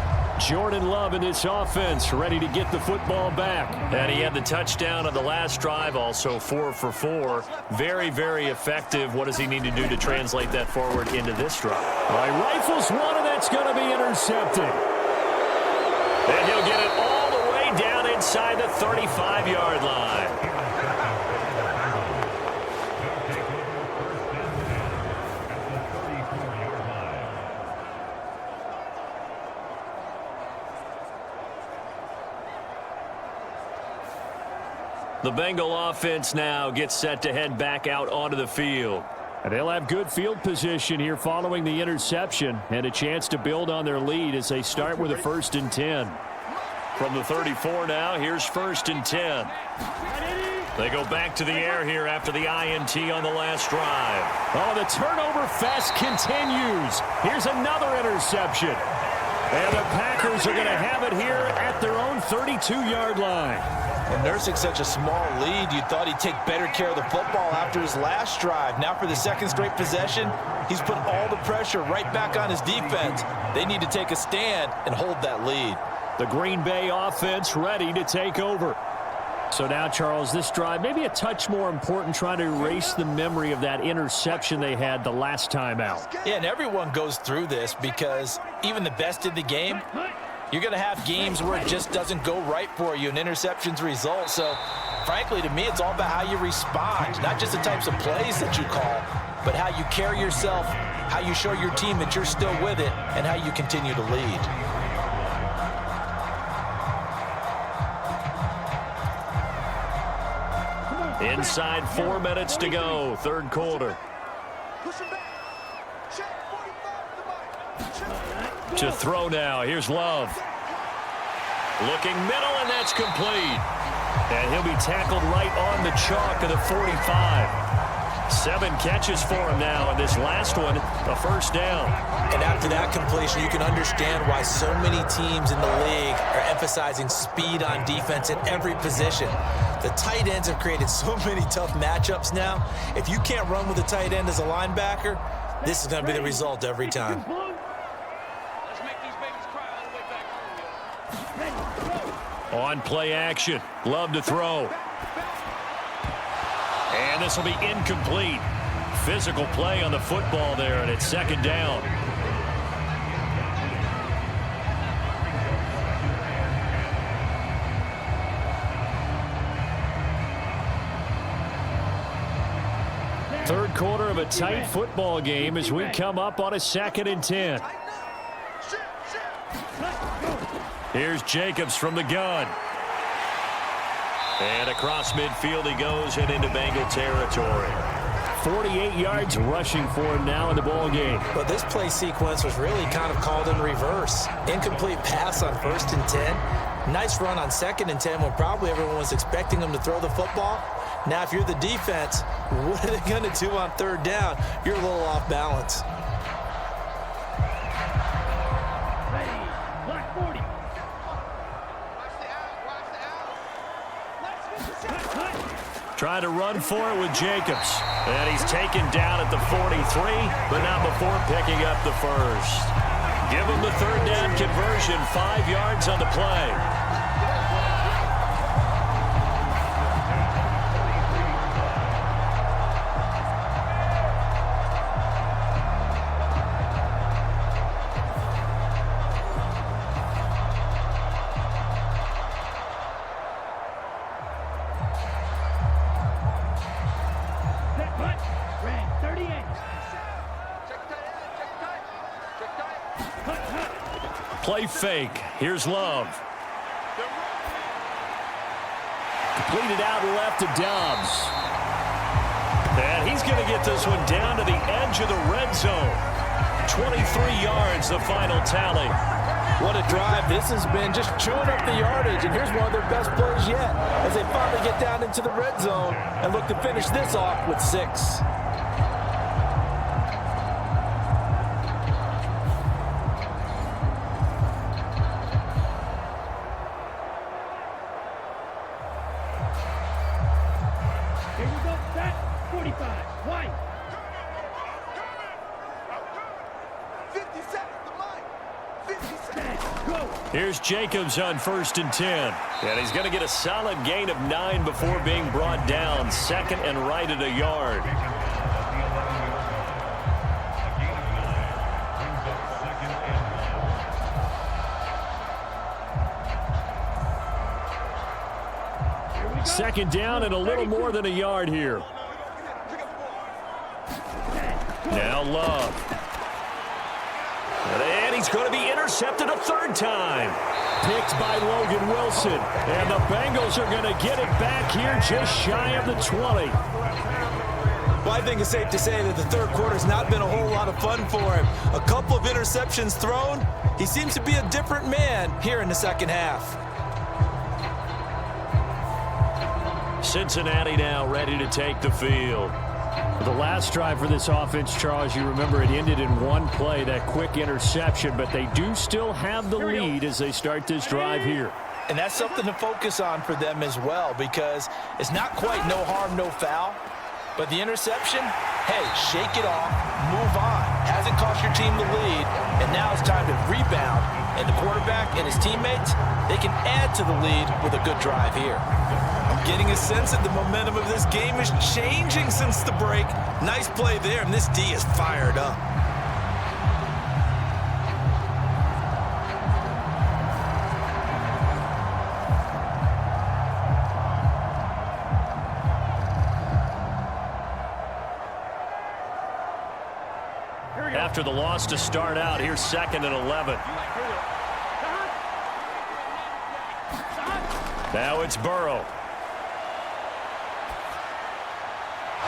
Jordan Love in this offense, ready to get the football back. And he had the touchdown on the last drive, also 4 for 4. Very, very effective. What does he need to do to translate that forward into this drive? All right, rifles one, and that's going to be intercepted. And he'll get it all the way down inside the 35-yard line. The Bengal offense now gets set to head back out onto the field. And they'll have good field position here following the interception and a chance to build on their lead as they start with a 1st and 10. From the 34 now, here's 1st and 10. They go back to the air here after the INT on the last drive. Oh, the turnover fest continues. Here's another interception. And the Packers are going to have it here at their own 32-yard line. And nursing such a small lead, you thought he'd take better care of the football after his last drive. Now for the second straight possession, he's put all the pressure right back on his defense. They need to take a stand and hold that lead. The Green Bay offense ready to take over. So now, Charles, this drive maybe a touch more important, trying to erase the memory of that interception they had the last time out. Yeah, and everyone goes through this because even the best in the game, you're going to have games where it just doesn't go right for you, and interceptions result. So, frankly, to me, it's all about how you respond, not just the types of plays that you call, but how you carry yourself, how you show your team that you're still with it, and how you continue to lead. Inside 4 minutes to go, third quarter. To throw now, here's Love. Looking middle, and that's complete. And he'll be tackled right on the chalk of the 45. 7 catches for him now, and this last one, a 1st down. And after that completion, you can understand why so many teams in the league are emphasizing speed on defense in every position. The tight ends have created so many tough matchups now. If you can't run with a tight end as a linebacker, this is going to be the result every time. On play action, Love to throw. And this will be incomplete. Physical play on the football there, and it's 2nd down. Third quarter of a tight football game as we come up on a 2nd and 10. Here's Jacobs from the gun. And across midfield he goes and into Bengal territory. 48 yards rushing for him now in the ball game. But this play sequence was really kind of called in reverse. Incomplete pass on 1st and 10. Nice run on 2nd and 10 when probably everyone was expecting him to throw the football. Now, if you're the defense, what are they going to do on 3rd down? You're a little off balance. Trying to run for it with Jacobs. And he's taken down at the 43, but not before picking up the 1st. Give him the 3rd down conversion, 5 yards on the play. Play fake. Here's Love. Completed out left to Dobbs. And he's going to get this one down to the edge of the red zone. 23 yards, the final tally. What a drive. This has been just chewing up the yardage, and here's one of their best plays yet as they finally get down into the red zone and look to finish this off with 6. Here's Jacobs on 1st and 10. And he's going to get a solid gain of 9 before being brought down. Second and right at a yard. Second down and a little more than a yard here. Now Love. And he's going to be intercepted a third time. Picked by Logan Wilson. And the Bengals are going to get it back here just shy of the 20. Well, I think it's safe to say that the third quarter's not been a whole lot of fun for him. A couple of interceptions thrown. He seems to be a different man here in the second half. Cincinnati now ready to take the field. The last drive for this offense, Charles, you remember it ended in one play, that quick interception, but they do still have the lead as they start this drive here. And that's something to focus on for them as well, because it's not quite no harm, no foul. But the interception, hey, shake it off, move on. Hasn't cost your team the lead, and now it's time to rebound. And the quarterback and his teammates, they can add to the lead with a good drive here. I'm getting a sense that the momentum of this game is changing since the break. Nice play there, and this D is fired up. After the loss to start out, here's 2nd and 11. Now it's Burrow.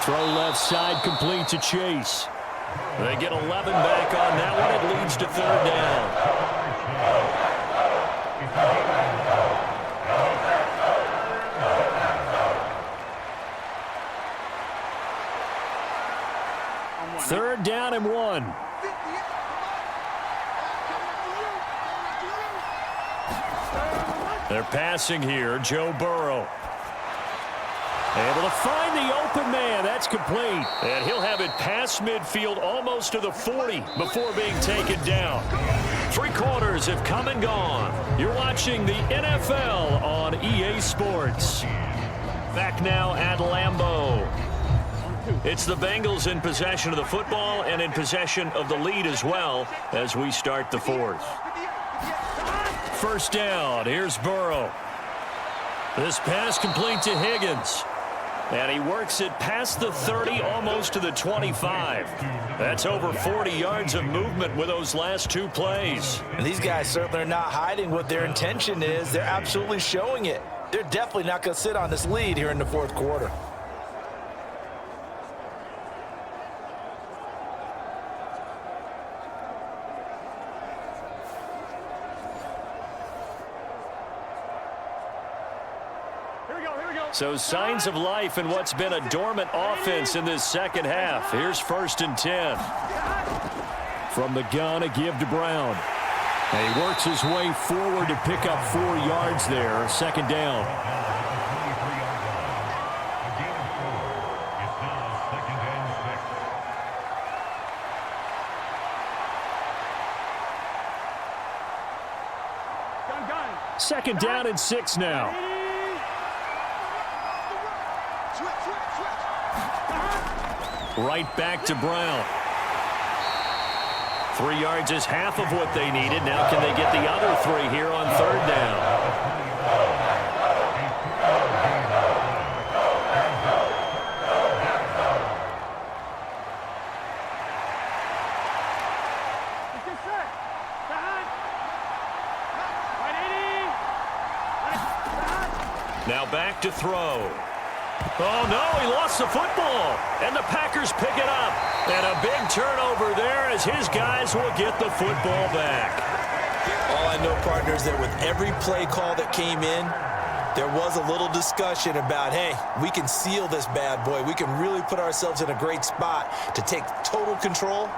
Throw left side, complete to Chase. They get 11 back on that one. It leads to 3rd down. Third down and 1. They're passing here. Joe Burrow. Able to find the open man. That's complete. And he'll have it past midfield almost to the 40 before being taken down. 3 quarters have come and gone. You're watching the NFL on EA Sports. Back now at Lambeau. It's the Bengals in possession of the football and in possession of the lead as well as we start the 4th. First down. Here's Burrow. This pass complete to Higgins. And he works it past the 30, almost to the 25. That's over 40 yards of movement with those last 2 plays. And these guys certainly are not hiding what their intention is. They're absolutely showing it. They're definitely not going to sit on this lead here in the 4th quarter. So signs of life in what's been a dormant offense in this second half. Here's 1st and 10. From the gun, a give to Brown. And he works his way forward to pick up 4 yards there. 2nd down. Second down and 6 now. Right back to Brown. 3 yards is half of what they needed. Now can they get the other 3 here on 3rd down? Now back to throw. Oh, no, he lost the football. And the Packers pick it up. And a big turnover there as his guys will get the football back. All I know, partner, is that with every play call that came in, there was a little discussion about, hey, we can seal this bad boy. We can really put ourselves in a great spot to take total control.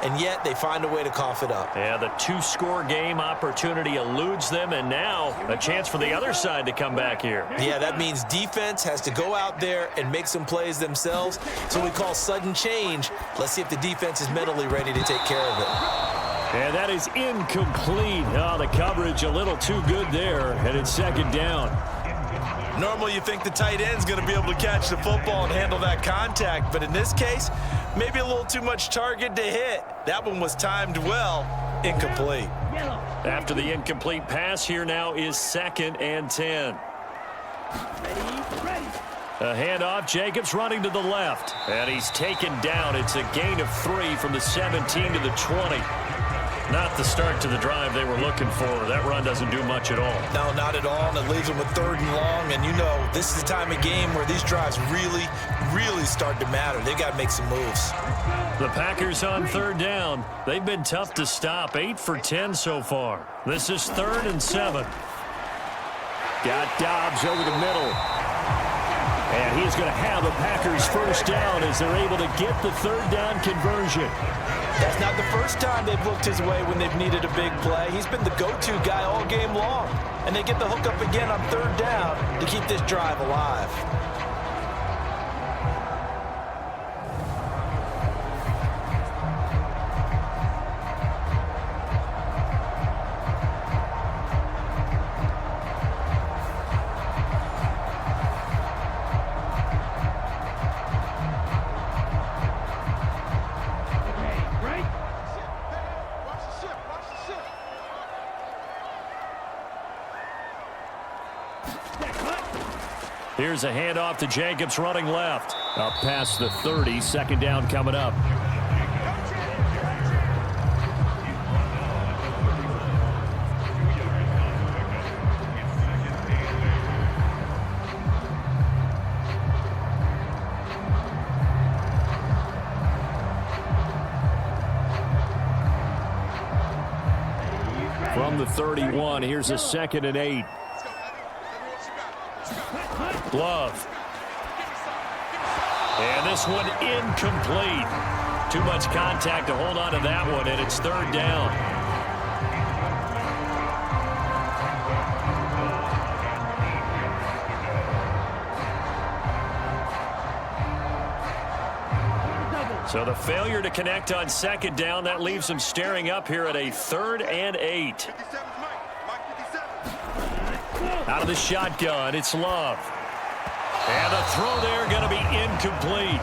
And yet they find a way to cough it up. Yeah, the 2-score game opportunity eludes them, and now a chance for the other side to come back here. Yeah, that means defense has to go out there and make some plays themselves. So we call sudden change. Let's see if the defense is mentally ready to take care of it. And that is incomplete. Oh, the coverage a little too good there, and it's second down. Normally you think the tight end's going to be able to catch the football and handle that contact, but in this case, maybe a little too much target to hit. That one was timed well, incomplete. After the incomplete pass, here now is 2nd and 10. A handoff, Jacobs running to the left, and he's taken down. It's a gain of 3 from the 17 to the 20. Not the start to the drive they were looking for. That run doesn't do much at all. No, not at all, and it leaves them with 3rd and long, and you know this is the time of game where these drives really, really start to matter. They got to make some moves. The Packers on 3rd down. They've been tough to stop, 8 for 10 so far. This is 3rd and 7. Got Dobbs over the middle. And he's going to have the Packers first down as they're able to get the 3rd down conversion. That's not the first time they've looked his way when they've needed a big play. He's been the go-to guy all game long. And they get the hook up again on 3rd down to keep this drive alive. Here's a handoff to Jacobs running left. Up past the 30, 2nd down coming up. From the 31, here's a 2nd and 8. Glove. And this one incomplete. Too much contact to hold on to that one, and it's 3rd down. So the failure to connect on 2nd down, that leaves him staring up here at a 3rd and 8. Out of the shotgun, it's Love. And the throw there going to be incomplete.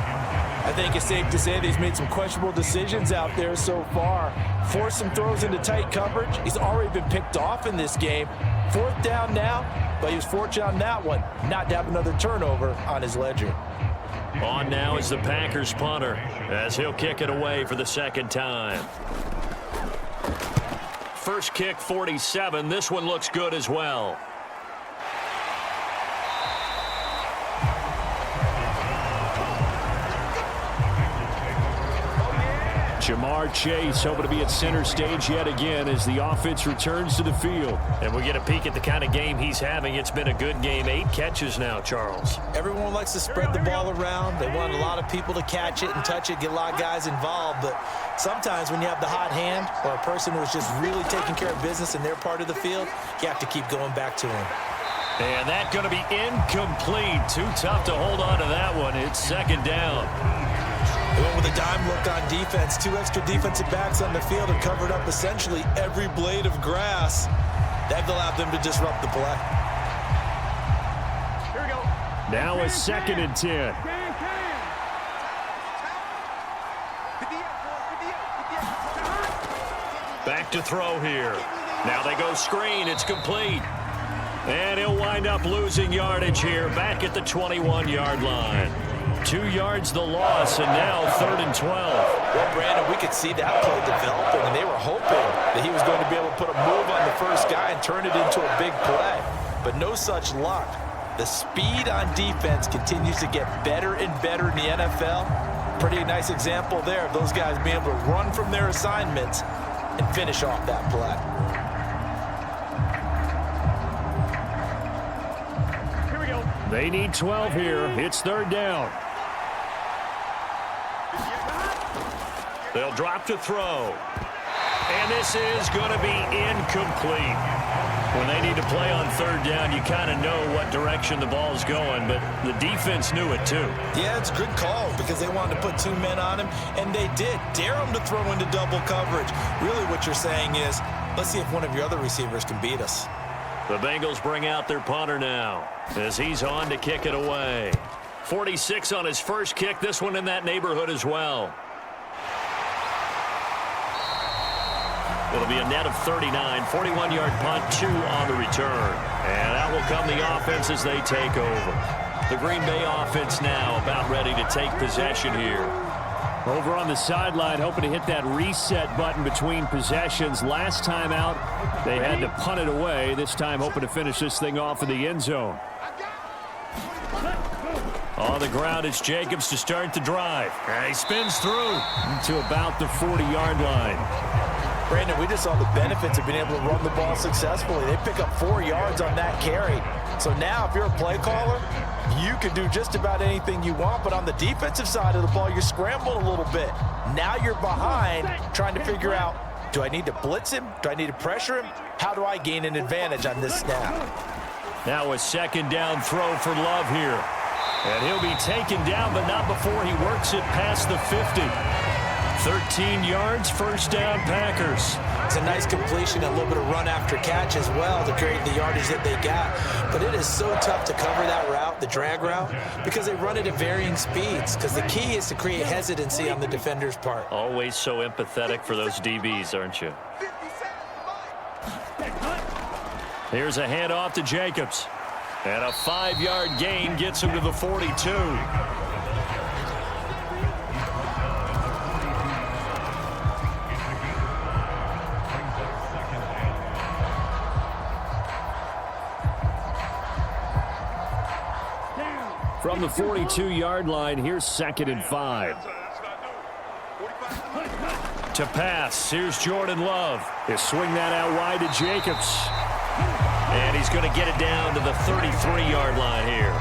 I think it's safe to say that he's made some questionable decisions out there so far. Forced some throws into tight coverage. He's already been picked off in this game. 4th down now, but he was fortunate on that one not to have another turnover on his ledger. On now is the Packers punter as he'll kick it away for the 2nd time. First kick 47. This one looks good as well. Jamar Chase hoping to be at center stage yet again as the offense returns to the field. And we get a peek at the kind of game he's having. It's been a good game. 8 catches now, Charles. Everyone likes to spread the ball around. They want a lot of people to catch it and touch it, get a lot of guys involved. But sometimes when you have the hot hand or a person who's just really taking care of business in their part of the field, you have to keep going back to him. And that's going to be incomplete. Too tough to hold on to that one. It's 2nd down. They went with a dime look on defense. 2 extra defensive backs on the field and covered up essentially every blade of grass. That allowed them to disrupt the play. Here we go. Now a 2nd and 10. Back to throw here. Now they go screen. It's complete. And he'll wind up losing yardage here back at the 21-yard line. 2 yards the loss, and now 3rd and 12. Well, Brandon, we could see that play developing, and they were hoping that he was going to be able to put a move on the first guy and turn it into a big play. But no such luck. The speed on defense continues to get better and better in the NFL. Pretty nice example there of those guys being able to run from their assignments and finish off that play. Here we go. They need 12 here. It's 3rd down. They'll drop to throw. And this is going to be incomplete. When they need to play on third down, you kind of know what direction the ball's going, but the defense knew it too. Yeah, it's a good call because they wanted to put 2 men on him, and they did. Dare him to throw into double coverage. Really what you're saying is, let's see if one of your other receivers can beat us. The Bengals bring out their punter now as he's on to kick it away. 46 on his first kick, this one in that neighborhood as well. It'll be a net of 39, 41-yard punt, 2 on the return. And that will come the offense as they take over. The Green Bay offense now about ready to take possession here. Over on the sideline, hoping to hit that reset button between possessions. Last time out, they had to punt it away. This time, hoping to finish this thing off in the end zone. On the ground, it's Jacobs to start the drive. And he spins through to about the 40-yard line. Brandon, we just saw the benefits of being able to run the ball successfully. They pick up 4 yards on that carry. So now, if you're a play caller, you can do just about anything you want. But on the defensive side of the ball, you're scrambling a little bit. Now you're behind, trying to figure out, do I need to blitz him? Do I need to pressure him? How do I gain an advantage on this snap? Now a second down throw for Love here. And he'll be taken down, but not before he works it past the 50. 13 yards, first down, Packers. It's a nice completion, a little bit of run after catch as well to create the yardage that they got. But it is so tough to cover that route, the drag route, because they run it at varying speeds. Because the key is to create hesitancy on the defender's part. Always so empathetic for those DBs, aren't you? Here's a handoff to Jacobs. And a 5-yard gain gets him to the 42. From the 42-yard line, here's 2nd and 5. To pass, here's Jordan Love. He'll swing that out wide to Jacobs. And he's going to get it down to the 33-yard line here.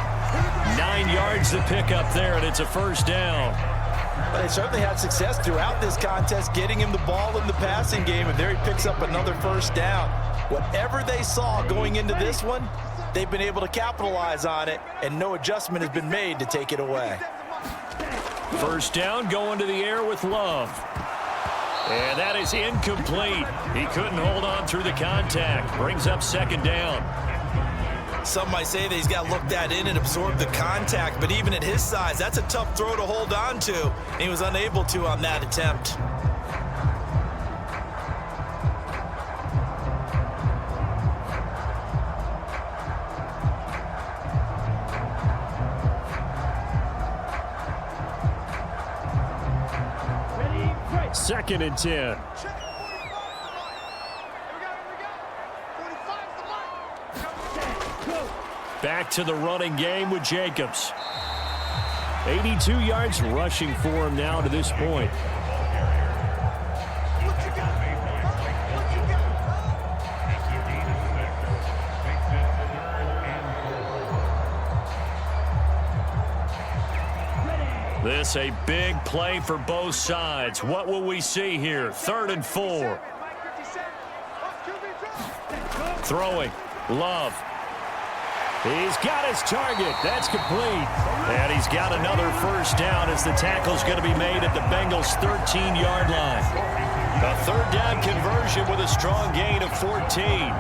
9 yards to pick up there, and it's a first down. But they certainly had success throughout this contest, getting him the ball in the passing game, and there he picks up another first down. Whatever they saw going into this one, they've been able to capitalize on it, and no adjustment has been made to take it away. First down, going to the air with Love. And that is incomplete. He couldn't hold on through the contact. Brings up second down. Some might say that he's got to look that in and absorb the contact, but even at his size, that's a tough throw to hold on to. And he was unable to on that attempt. Second and 10. Back to the running game with Jacobs. 82 yards rushing for him now to this point. This a big play for both sides. What will we see here? 3rd and 4. Throwing. Love. He's got his target. That's complete. And he's got another first down as the tackle's going to be made at the Bengals' 13-yard line. A third down conversion with a strong gain of 14.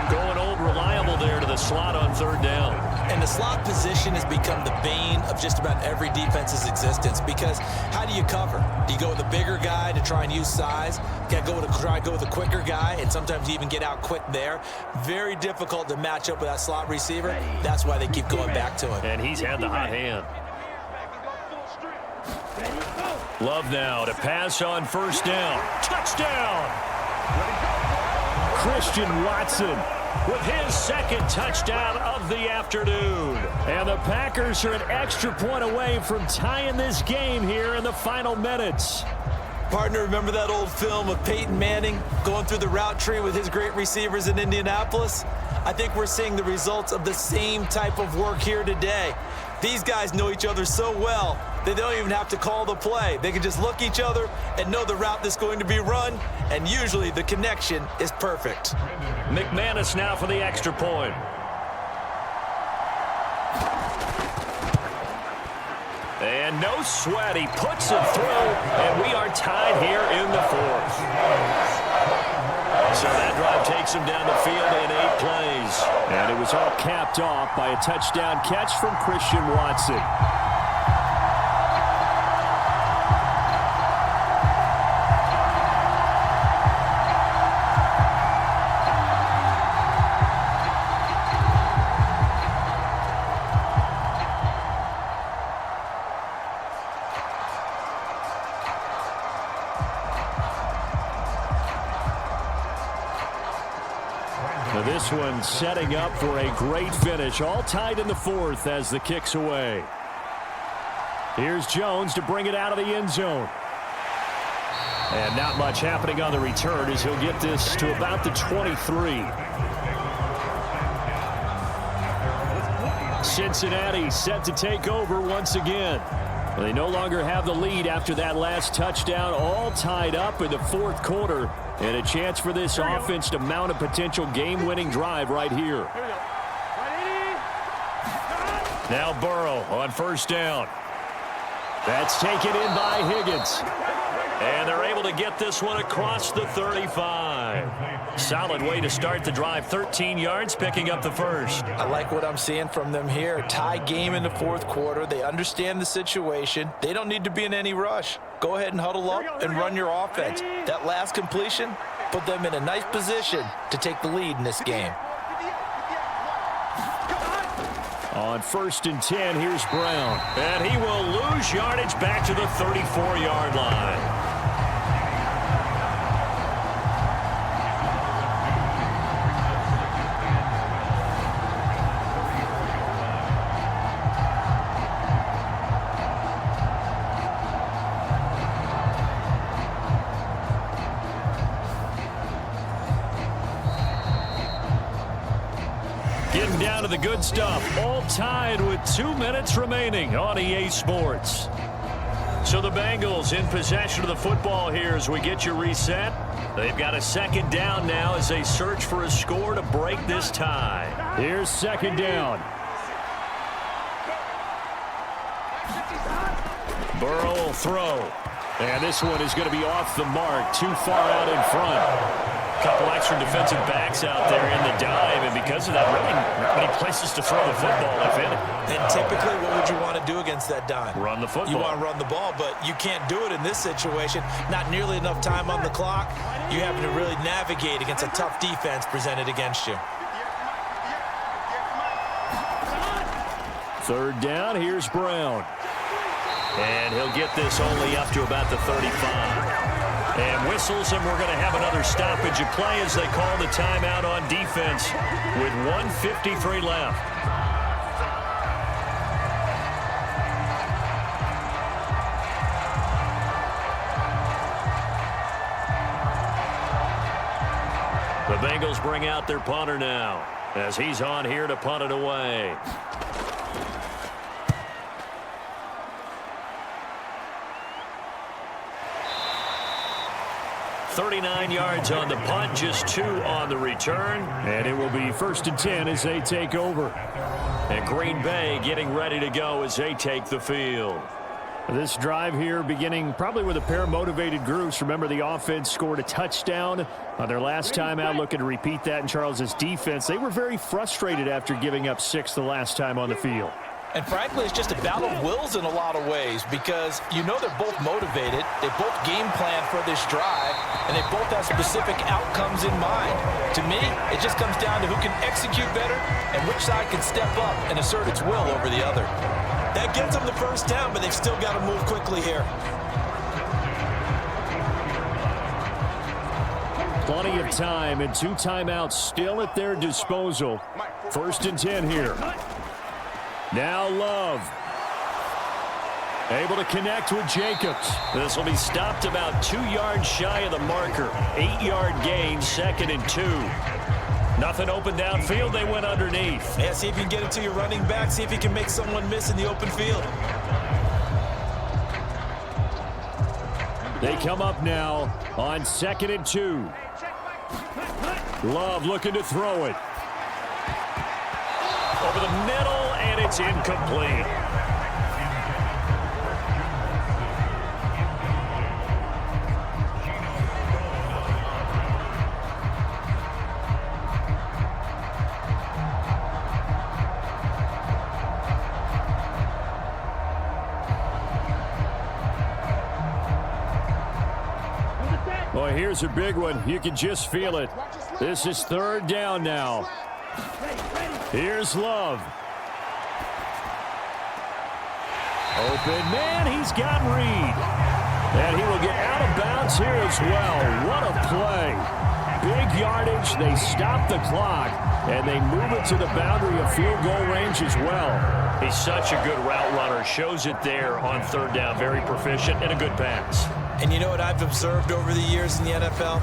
Going old reliable there to the slot on third down. And the slot position has become the bane of just about every defense's existence, because how do you cover? Do you go with a bigger guy to try and use size? Got to try and go with a quicker guy, and sometimes you even get out quick there. Very difficult to match up with that slot receiver. That's why they keep going back to him. And he's had the hot hand. Love now to pass on first down. Touchdown! Christian Watson with his second touchdown of the afternoon. And the Packers are an extra point away from tying this game here in the final minutes. Partner, remember that old film of Peyton Manning going through the route tree with his great receivers in Indianapolis? I think we're seeing the results of the same type of work here today. These guys know each other so well, they don't even have to call the play. They can just look each other and know the route that's going to be run, and usually the connection is perfect. McManus now for the extra point. And no sweat, he puts it through, and we are tied here in the fourth. So that drive takes him down the field in 8 plays. And it was all capped off by a touchdown catch from Christian Watson. This one setting up for a great finish. All tied in the fourth as the kick's away. Here's Jones to bring it out of the end zone. And not much happening on the return as he'll get this to about the 23. Cincinnati set to take over once again. Well, they no longer have the lead after that last touchdown, all tied up in the fourth quarter. And a chance for this offense to mount a potential game-winning drive right here. Now Burrow on first down. That's taken in by Higgins. And they're able to get this one across the 35. Solid way to start the drive. 13 yards, picking up the first. I like what I'm seeing from them here. Tie game in the fourth quarter. They understand the situation. They don't need to be in any rush. Go ahead and huddle up and run your offense. That last completion put them in a nice position to take the lead in this game. On first and 10, here's Brown. And he will lose yardage back to the 34-yard line. Getting down to the good stuff. All tied with 2 minutes remaining on EA Sports. So the Bengals in possession of the football here as we get you reset. They've got a second down now as they search for a score to break this tie. Here's second down. Burrow will throw. And this one is going to be off the mark, too far out in front. Couple extra defensive backs out there in the dive, and because of that, really not many places to throw the football, if any. And typically, what would you want to do against that dime? Run the football. You want to run the ball, but you can't do it in this situation. Not nearly enough time on the clock. You having to really navigate against a tough defense presented against you. Third down, here's Brown. And he'll get this only up to about the 35. And whistles, and we're going to have another stoppage of play as they call the timeout on defense with 1:53 left. The Bengals bring out their punter now as he's on here to punt it away. 39 yards on the punt, just 2 on the return. And it will be first and 10 as they take over. And Green Bay getting ready to go as they take the field. This drive here beginning probably with a pair of motivated groups. Remember, the offense scored a touchdown on their last time out, looking to repeat that in Charles's defense. They were very frustrated after giving up 6 the last time on the field. And frankly, it's just a battle of wills in a lot of ways because you know they're both motivated. They both game plan for this drive, and they both have specific outcomes in mind. To me, it just comes down to who can execute better and which side can step up and assert its will over the other. That gets them the first down, but they've still got to move quickly here. Plenty of time and 2 timeouts still at their disposal. First and 10 here. Now Love. Able to connect with Jacobs. This will be stopped about 2 yards shy of the marker. 8-yard gain, 2nd and 2. Nothing open downfield. They went underneath. Yeah, see if you can get it to your running back. See if you can make someone miss in the open field. They come up now on 2nd and 2. Love looking to throw it. Over the middle, and it's incomplete. Boy, here's a big one. You can just feel it. This is 3rd down now. Here's Love. Open man, he's got Reed. And he will get out of bounds here as well. What a play. Big yardage, they stop the clock, and they move it to the boundary of field goal range as well. He's such a good route runner. Shows it there on 3rd down. Very proficient and a good pass. And you know what I've observed over the years in the NFL?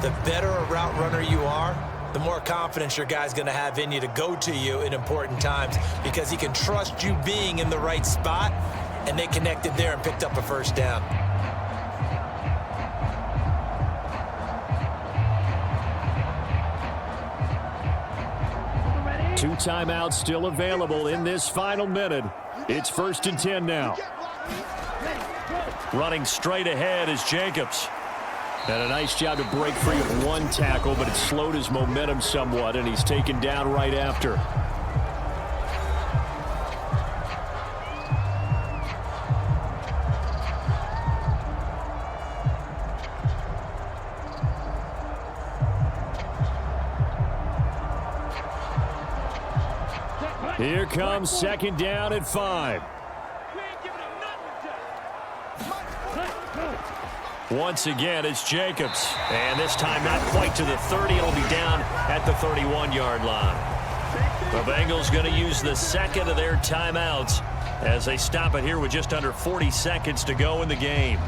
The better a route runner you are, the more confidence your guy's going to have in you to go to you in important times because he can trust you being in the right spot, and they connected there and picked up a 1st down. Two timeouts still available in this final minute. It's 1st and 10 now. Running straight ahead is Jacobs. And a nice job to break free of one tackle, but it slowed his momentum somewhat, and he's taken down right after. Here comes 2nd down at 5. Once again, it's Jacobs. And this time not quite to the 30. It'll be down at the 31-yard line. The Bengals going to use the 2nd of their timeouts as they stop it here with just under 40 seconds to go in the game.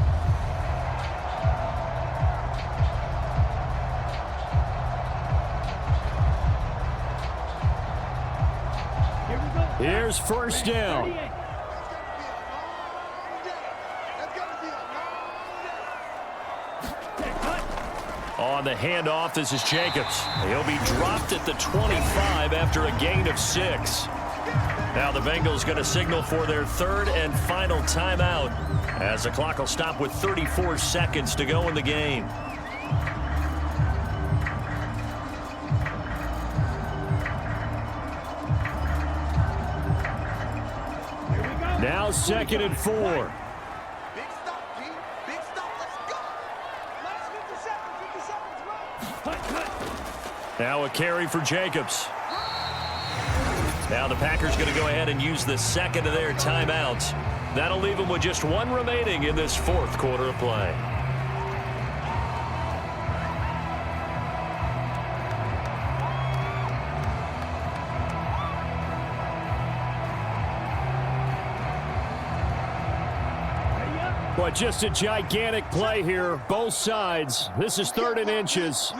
Here's 1st down. On the handoff, this is Jacobs. He'll be dropped at the 25 after a gain of 6. Now the Bengals going to signal for their 3rd and final timeout as the clock will stop with 34 seconds to go in the game. Now 2nd and 4. Big stop, G. Big stop. Let's go. Last 50 seconds. Now a carry for Jacobs. Now the Packers going to go ahead and use the 2nd of their timeouts. That'll leave them with just 1 remaining in this 4th quarter of play. But just a gigantic play here, both sides. This is 3rd and inches.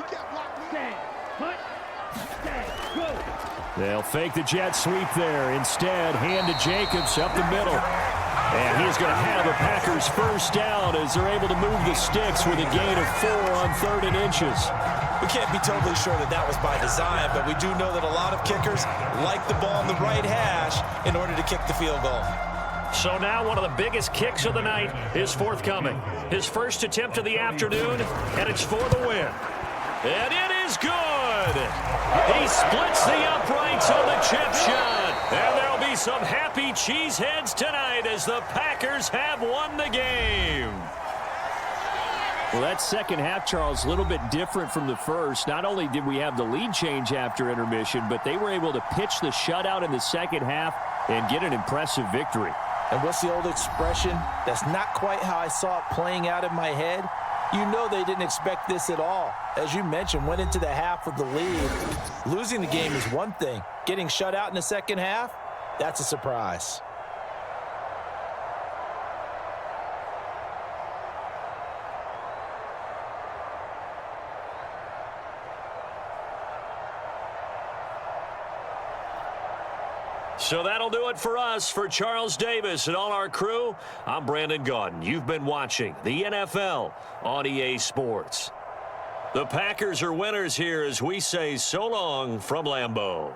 They'll fake the jet sweep there. Instead, hand to Jacobs up the middle. And he's going to have a Packers 1st down as they're able to move the sticks with a gain of 4 on 3rd and inches. We can't be totally sure that that was by design, but we do know that a lot of kickers like the ball in the right hash in order to kick the field goal. So now one of the biggest kicks of the night is forthcoming. His first attempt of the afternoon, and it's for the win. And it is good. He splits the uprights on the chip shot. And there'll be some happy cheeseheads tonight as the Packers have won the game. Well, that second half, Charles, a little bit different from the first. Not only did we have the lead change after intermission, but they were able to pitch the shutout in the second half and get an impressive victory. And what's the old expression? That's not quite how I saw it playing out in my head. You know they didn't expect this at all. As you mentioned, went into the half with the lead. Losing the game is one thing. Getting shut out in the second half, that's a surprise. So that'll do it for us. For Charles Davis and all our crew, I'm Brandon Gaudin. You've been watching the NFL on EA Sports. The Packers are winners here as we say so long from Lambeau.